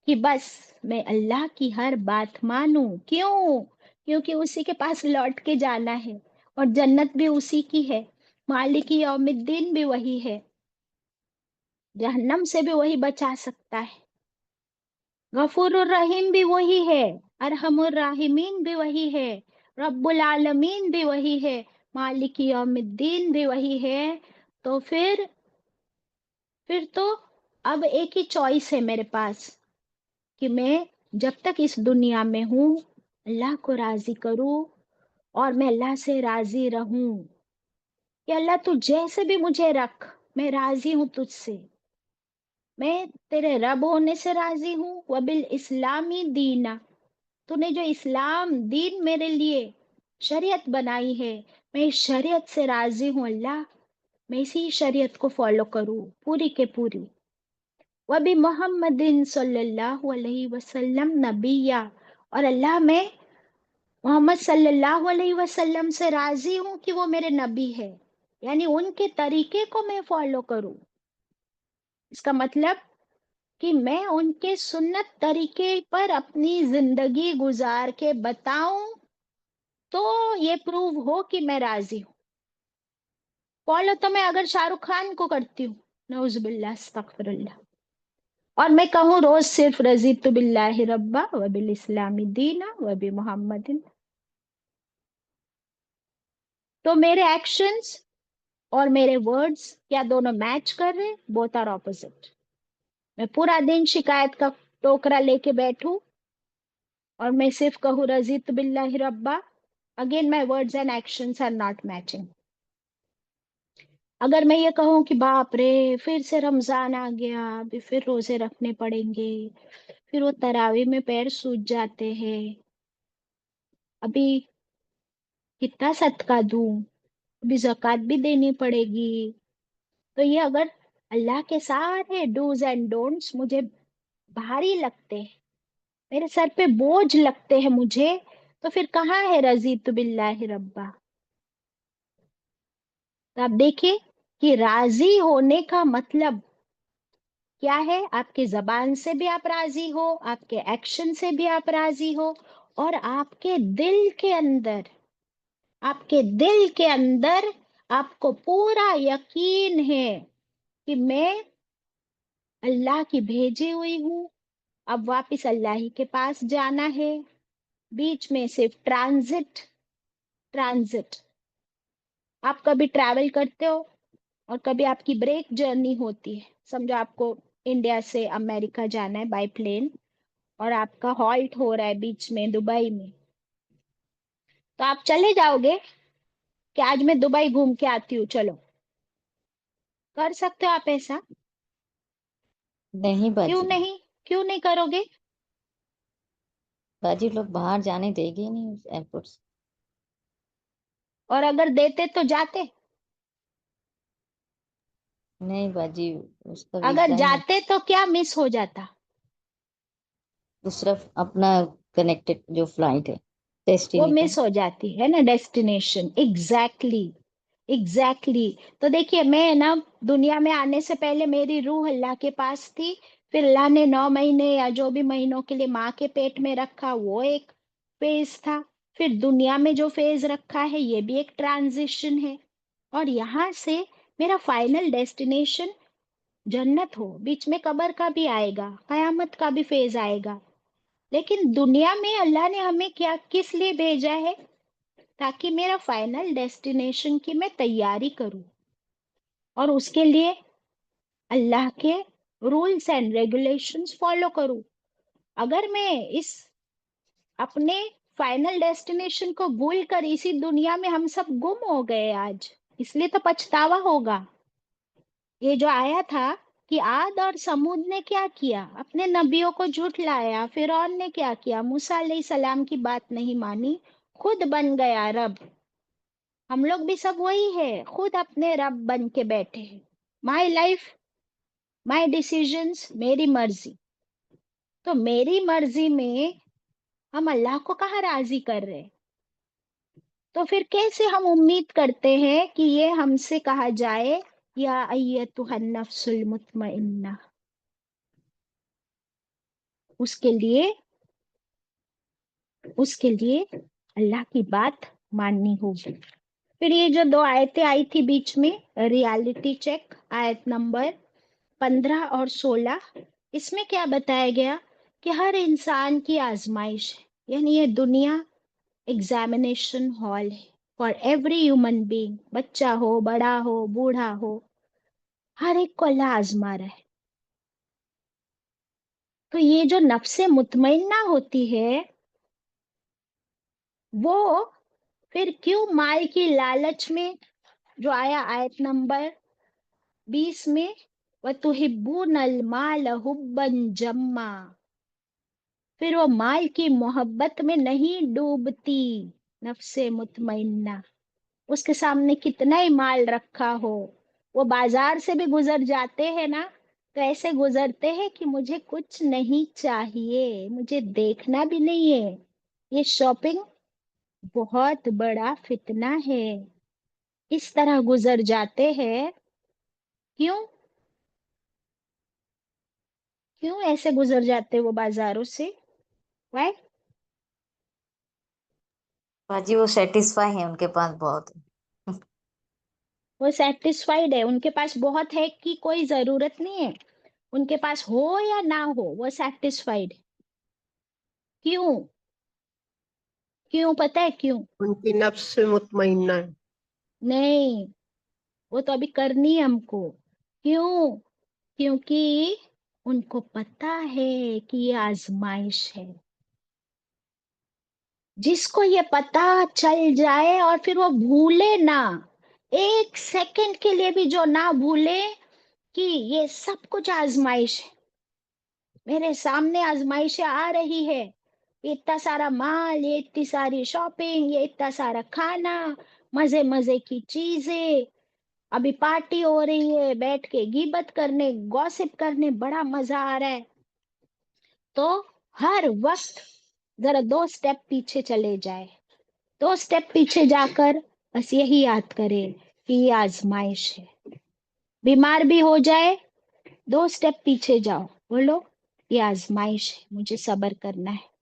कि बस मैं अल्लाह की हर बात मानूं। क्यों? क्योंकि उसी के पास लौट के जाना है और जन्नत भी उसी की है, मालिक यौमिद्दीन भी वही है, जहन्नम से भी वही बचा सकता है, गफूरुर रहीम भी वही है, अरहमुर राहिमीन भी वही है, रब्बुल आलमीन भी वही है, मालिक यौमिद्दीन भी वही है। तो फिर तो अब एक ही चॉइस है मेरे पास कि मैं जब तक इस दुनिया में हूँ अल्लाह को राजी करूँ और मैं अल्लाह से राजी रहूं कि अल्लाह तू जैसे भी मुझे रख, मैं राजी हूं तुझसे। मैं तेरे रब होने से राजी हूँ, वबिल इस्लामी दीना, तूने जो इस्लाम दीन मेरे लिए शरीयत बनाई है, मैं इस शरीयत से राजी हूँ अल्लाह, मैं इसी शरीयत को फॉलो करूँ पूरी के पूरी। वबी मोहम्मदिन सल्लल्लाहु अलैहि वसल्लम नबिया, और अल्लाह मैं मोहम्मद सल्लल्लाहु अलैहि वसल्लम से राजी हूँ कि वो मेरे नबी है, यानी उनके तरीके को मैं फॉलो करूँ। इसका मतलब कि मैं उनके सुन्नत तरीके पर अपनी जिंदगी गुजार के बताऊं तो ये प्रूव हो कि मैं राजी हूँ। फॉलो तो मैं अगर शाहरुख खान को करती हूँ, नऊजुबिल्लाह अस्तगफिरुल्लाह, और मैं कहूँ रोज सिर्फ रज़ीतु बिल्लाहि रब्बा व बिल इस्लामी दीना व बि मोहम्मदिन, तो मेरे एक्शंस और मेरे वर्ड्स क्या दोनों मैच कर रहे? Both are opposite. मैं पूरा दिन शिकायत का टोकरा लेके बैठूं और मैं सिर्फ कहूँ रज़ीतु बिल्लाहि रब्बा, again my words and actions are not matching. अगर मैं ये कहूँ कि बाप रे फिर से रमजान आ गया, अभी फिर रोजे रखने पड़ेंगे, फिर वो तरावी में पैर सूज जाते हैं, अभी कितना सदका दूं, अभी जक़ात भी देनी पड़ेगी, तो ये अगर अल्लाह के सारे डूज एंड डोंट्स मुझे भारी लगते हैं, मेरे सर पे बोझ लगते हैं मुझे, तो फिर कहाँ है रज़ीतु बिल्लाहि रब्बा? तो आप देखिए कि राजी होने का मतलब क्या है। आपके जबान से भी आप राजी हो, आपके एक्शन से भी आप राजी हो, और आपके दिल के अंदर आपको पूरा यकीन है कि मैं अल्लाह की भेजी हुई हूँ, अब वापस अल्लाह ही के पास जाना है। बीच में सिर्फ ट्रांजिट, आप कभी ट्रैवल करते हो और कभी आपकी ब्रेक जर्नी होती है, समझो आपको इंडिया से अमेरिका जाना है बाय प्लेन और आपका हॉल्ट हो रहा है बीच में दुबई में, तो आप चले जाओगे कि आज मैं दुबई घूम के आती हूँ, चलो? कर सकते हो आप ऐसा? नहीं क्यों बाजी। नहीं? क्यों नहीं करोगे? बाजी लोग बाहर जाने देंगे ही नहीं उस एयरपोर्ट से। और अगर देते तो जाते? नहीं बाजी, उसका अगर वीजा ही नहीं। जाते तो क्या मिस हो जाता? दूसरा अपना कनेक्टेड जो फ्लाइट है, वो डेस्टिनेशन। मिस हो जाती है ना डेस्टिनेशन। एग्जैक्टली। तो देखिए मैं ना दुनिया में आने से पहले मेरी रूह अल्लाह के पास थी, फिर अल्लाह ने 9 महीने या जो भी महीनों के लिए माँ के पेट में रखा, वो एक फेज था। फिर दुनिया में जो फेज रखा है ये भी एक ट्रांजिशन है, और यहाँ से मेरा फाइनल डेस्टिनेशन जन्नत हो, बीच में कब्र का भी आएगा, कयामत का भी फेज आएगा, लेकिन दुनिया में अल्लाह ने हमें क्या किस लिए भेजा है? ताकि मेरा फाइनल डेस्टिनेशन की मैं तैयारी करूं और उसके लिए अल्लाह के रूल्स एंड रेगुलेशंस फॉलो करूं। अगर मैं इस अपने फाइनल डेस्टिनेशन को भूल कर इसी दुनिया में हम सब गुम हो गए आज, इसलिए तो पछतावा होगा। ये जो आया था कि आद और समूद ने क्या किया, अपने नबियों को झुठलाया। फिरौन ने क्या किया, मूसा अलैहिस्सलाम की बात नहीं मानी, खुद बन गया रब। हम लोग भी सब वही है, खुद अपने रब बन के बैठे हैं। माई लाइफ माई डिसीजंस, मेरी मर्जी। तो मेरी मर्जी में हम अल्लाह को कहाँ राजी कर रहे हैं? तो फिर कैसे हम उम्मीद करते हैं कि ये हमसे कहा जाए या अय्यतुहन नफ्सुल मुतमइन्ना। उसके लिए अल्लाह की बात माननी होगी। फिर ये जो दो आयतें आई थी बीच में, रियलिटी चेक, आयत नंबर 15 और 16, इसमें क्या बताया गया कि हर इंसान की आजमाइश है, यानी ये दुनिया एग्जामिनेशन हॉल है फॉर एवरी ह्यूमन बीइंग। बच्चा हो, बड़ा हो, बूढ़ा हो, हर एक को अल्लाह आजमा रहा है। तो ये जो नफ्से मुतमइन्ना होती है, वो फिर क्यों माल की लालच में, जो आया आयत नंबर 20 में, वतुहिब्बूनल माल हुब्बन जम्मा, फिर वो माल की मोहब्बत में नहीं डूबती नफ्से मुतमइन्ना। उसके सामने कितना ही माल रखा हो, वो बाजार से भी गुजर जाते हैं ना, तो ऐसे गुजरते हैं कि मुझे कुछ नहीं चाहिए, मुझे देखना भी नहीं है। ये शॉपिंग बहुत बड़ा फितना है। इस तरह गुजर जाते हैं। क्यों? क्यों ऐसे गुजर जाते वो बाजारों से? वाई? बाजी वो सेटिस्फाई है, उनके पास बहुत है। वो सेटिस्फाइड है, उनके पास बहुत है कि कोई जरूरत नहीं है। उनके पास हो या ना हो, वो सेटिस्फाइड। क्यों? क्यों पता है क्यों? उनकी नफ्स मुतमइन्ना है। नहीं, वो तो अभी करनी है हमको। क्यों? क्योंकि उनको पता है कि ये आजमाइश है। जिसको ये पता चल जाए और फिर वो भूले ना, एक सेकंड के लिए भी जो ना भूले कि ये सब कुछ आजमाइश है, मेरे सामने आजमाइशें आ रही है, ये इतना सारा माल, ये इतनी सारी शॉपिंग, ये इतना सारा खाना, मजे मजे की चीजें, अभी पार्टी हो रही है, बैठ के गीबत करने, गॉसिप करने बड़ा मजा आ रहा है। तो हर वक्त जरा 2 स्टेप पीछे चले जाए, 2 स्टेप पीछे जाकर बस यही याद करें कि ये आजमाइश है। बीमार भी हो जाए, 2 स्टेप पीछे जाओ, बोलो ये आजमाइश है, मुझे सब्र करना है।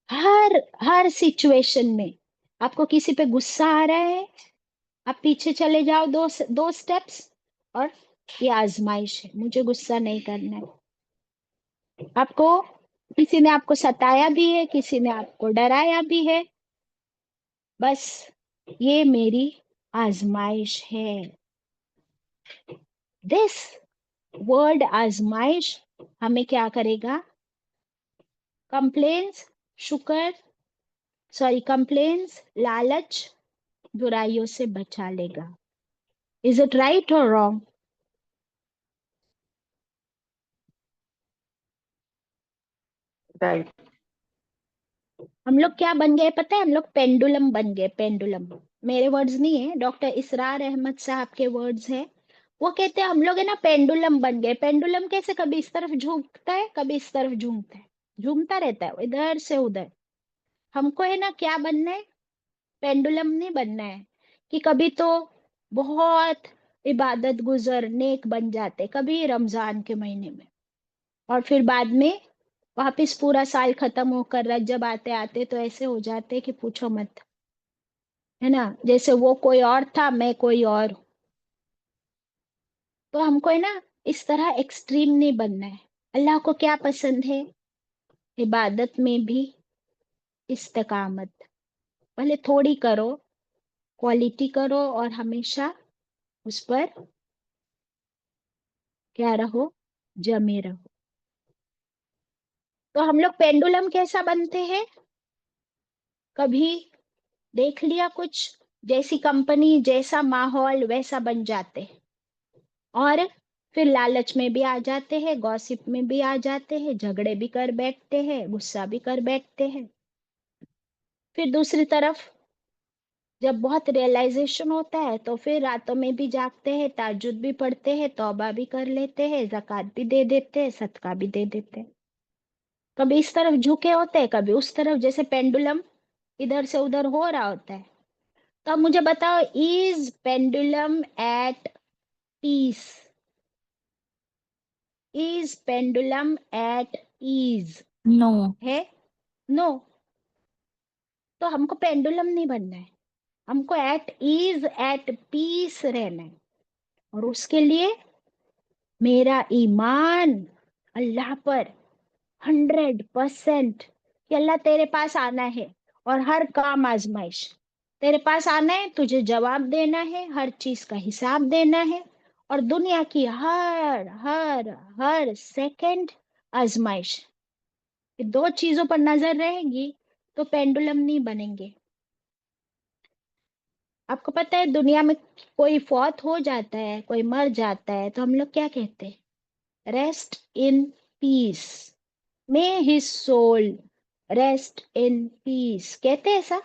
हर हर सिचुएशन में आपको किसी पे गुस्सा आ रहा है, आप पीछे चले जाओ 2 स्टेप्स, और ये आजमाइश है, मुझे गुस्सा नहीं करना है। आपको किसी ने आपको सताया भी है, किसी ने आपको डराया भी है, बस ये मेरी आजमाइश है। दिस वर्ड आजमाइश हमें क्या करेगा? कंप्लेन्स, शुक्र, कंप्लेन्स, लालच, बुराइयों से बचा लेगा। इज इट राइट और रॉन्ग? राइट। हम लोग क्या बन गए पता है? हम लोग पेंडुलम बन गए, पेंडुलम। मेरे वर्ड्स नहीं है, डॉक्टर इसरार अहमद साहब के वर्ड्स है। वो कहते हैं हम लोग है ना पेंडुलम बन गए। पेंडुलम कैसे? कभी इस तरफ झूमता है, कभी इस तरफ झूमता है, झूमता रहता है इधर से उधर। हमको है ना क्या बनना है? पेंडुलम नहीं बनना है कि कभी तो बहुत इबादत गुजर नेक बन जाते, कभी रमजान के महीने में, और फिर बाद में वापिस पूरा साल खत्म होकर रजब आते आते तो ऐसे हो जाते कि पूछो मत, है ना? जैसे वो कोई और था, मैं कोई और हूं। تو ہم کو ہے نا اس طرح ایکسٹریم نہیں بننا ہے. اللہ کو کیا پسند ہے؟ عبادت میں بھی استقامت. بھلے تھوڑی کرو، کوالٹی کرو، اور ہمیشہ اس پر کیا رہو؟ جمے رہو. تو ہم لوگ پینڈولم کیسا بنتے ہیں؟ کبھی دیکھ لیا کچھ، جیسی کمپنی جیسا ماحول ویسا بن جاتے ہیں، اور پھر لالچ میں بھی آ جاتے ہیں، گوسپ میں بھی آ جاتے ہیں، جھگڑے بھی کر بیٹھتے ہیں، غصہ بھی کر بیٹھتے ہیں. پھر دوسری طرف جب بہت ریئلائزیشن ہوتا ہے تو پھر راتوں میں بھی جاگتے ہیں، تہجد بھی پڑھتے ہیں، توبہ بھی کر لیتے ہیں، زکوٰۃ بھی دے دیتے ہیں، صدقہ بھی دے دیتے ہیں. کبھی اس طرف جھکے ہوتے ہیں، کبھی اس طرف، جیسے پینڈولم ادھر سے ادھر ہو رہا ہوتا ہے. تو اب مجھے بتاؤ، is pendulum at peace? Is pendulum at ease No. ہے؟ نو. تو ہم کو پینڈولم نہیں بننا ہے، ہم کو ایٹ ایز ایٹ پیس رہنا ہے. اور اس کے لیے میرا ایمان اللہ پر 100%، کہ اللہ تیرے پاس آنا ہے، اور ہر کام آزمائش تیرے پاس آنا ہے، تجھے جواب دینا ہے، ہر چیز کا حساب دینا ہے. اور دنیا کی ہر ہر ہر سیکنڈ آزمائش، یہ دو چیزوں پر نظر رہے گی تو پینڈولم نہیں بنیں گے. آپ کو پتہ ہے دنیا میں کوئی فوت ہو جاتا ہے، کوئی مر جاتا ہے، تو ہم لوگ کیا کہتے ہیں؟ Rest in peace, may his soul rest in peace, کہتے ہیں ایسا؟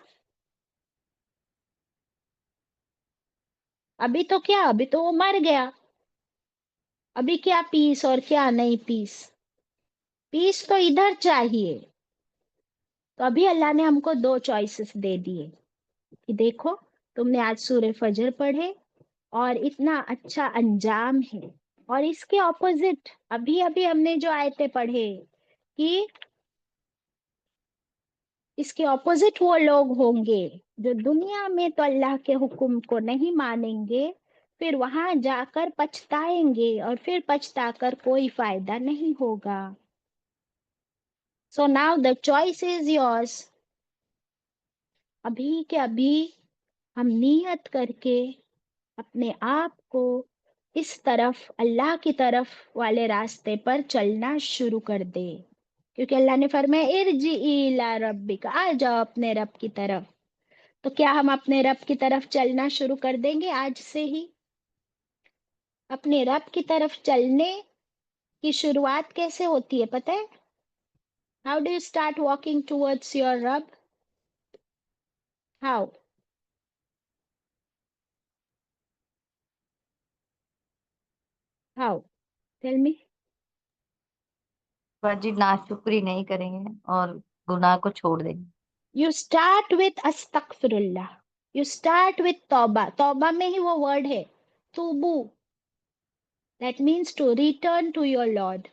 ابھی تو کیا، ابھی تو وہ مر گیا، ابھی کیا پیس اور کیا نہیں پیس؟ پیس تو ادھر چاہیے. تو ابھی اللہ نے ہم کو دو چوائسز دے دیے کہ دیکھو، تم نے آج سورہ فجر پڑھے اور اتنا اچھا انجام ہے، اور اس کے اپوزٹ ابھی ابھی ہم نے جو آیتیں پڑھے کہ اس کے اپوزٹ وہ لوگ ہوں گے جو دنیا میں تو اللہ کے حکم کو نہیں مانیں گے، پھر وہاں جا کر پچھتائیں گے، اور پھر پچھتا کر کوئی فائدہ نہیں ہوگا. So now the choice is yours. ابھی کے ابھی ہم نیت کر کے اپنے آپ کو اس طرف، اللہ کی طرف والے راستے پر چلنا شروع کر دے. کیونکہ اللہ نے فرمایا ارجعی الی ربک، آ جاؤ اپنے رب کی طرف. تو کیا ہم اپنے رب کی طرف چلنا شروع کر دیں گے آج سے ہی؟ اپنے رب کی طرف چلنے کی شروعات کیسے ہوتی ہے پتہ ہے؟ How do you start walking towards your رب؟ ہاؤ؟ ہاؤ؟ Tell me. باجی ناشکری نہیں کریں گے اور گناہ کو چھوڑ دیں گے. You start with استغفر اللہ. You start with توبہ. توبہ میں ہی وہ ورڈ ہے توبو. That means to return to your Lord.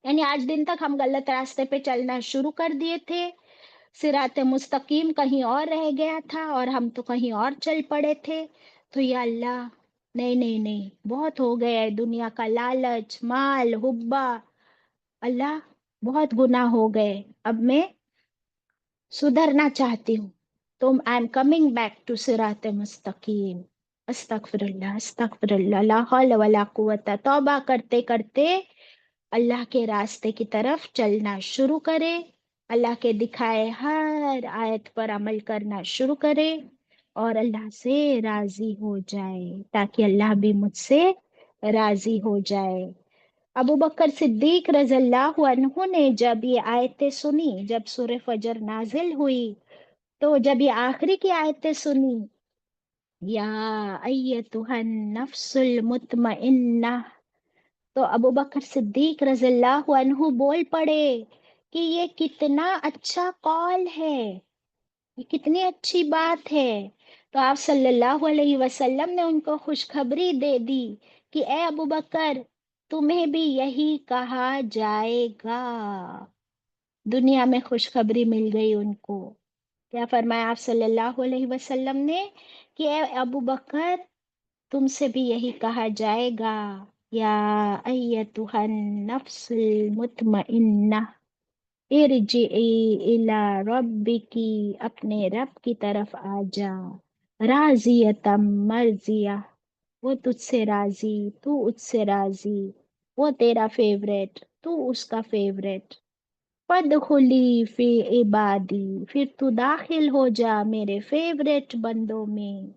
یعنی آج دن تک ہم غلط راستے پہ چلنا شروع کر دیے تھے، صراط مستقیم کہیں اور رہ گیا تھا اور ہم تو کہیں اور چل پڑے تھے. تو یا اللہ، نہیں نہیں نہیں، بہت ہو گیا ہے دنیا کا لالچ، مال، حبا. اللہ بہت گناہ ہو گئے، اب میں سدھرنا چاہتی ہوں. تو I am coming back to صراط مستقیم. استغفر اللہ، استغفر اللہ، لا حول ولا قوت. توبہ کرتے کرتے اللہ کے راستے کی طرف چلنا شروع کرے، اللہ کے دکھائے ہر آیت پر عمل کرنا شروع کرے، اور اللہ سے راضی ہو جائے، تاکہ اللہ بھی مجھ سے راضی ہو جائے. ابو بکر صدیق رضی اللہ عنہ نے جب یہ آیتیں سنی، جب سورہ فجر نازل ہوئی، تو جب یہ آخری کی آیتیں سنی، یا ایتھا النفس المطمئنہ، تو ابو بکر صدیق رضی اللہ عنہ بول پڑے کہ یہ کتنا اچھا قول ہے، یہ کتنی اچھی بات ہے. تو آپ صلی اللہ علیہ وسلم نے ان کو خوشخبری دے دی کہ اے ابو بکر، تمہیں بھی یہی کہا جائے گا. دنیا میں خوشخبری مل گئی ان کو. کیا فرمایا آپ صلی اللہ علیہ وسلم نے کہ اے ابو بکر، تم سے بھی یہی کہا جائے گا، یا ایتھا النفس المطمئنہ ارجعی الی ربکی، اپنے رب کی طرف آ جا، راضیۃ مرضیہ، وہ تجھ سے راضی، تو اس سے راضی، وہ تیرا فیوریٹ، تو اس کا فیوریٹ۔ فادخلی فی عبادی، پھر تو داخل ہو جا میرے فیوریٹ بندوں میں،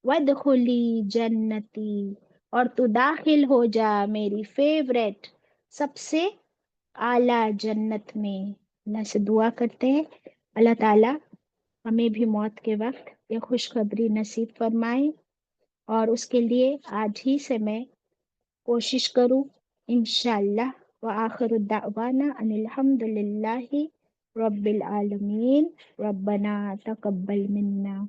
وادخلی جنتی، اور تو داخل ہو جا میری فیوریٹ سب سے اعلیٰ جنت میں۔ اللہ سے دعا کرتے ہیں اللہ تعالیٰ ہمیں بھی موت کے وقت یہ خوشخبری نصیب فرمائے، اور اس کے لیے آج ہی سے میں کوشش کروں انشاءاللہ۔ وآخر الدعوانا ان الحمد للہ رب العالمین، ربنا تقبل منا۔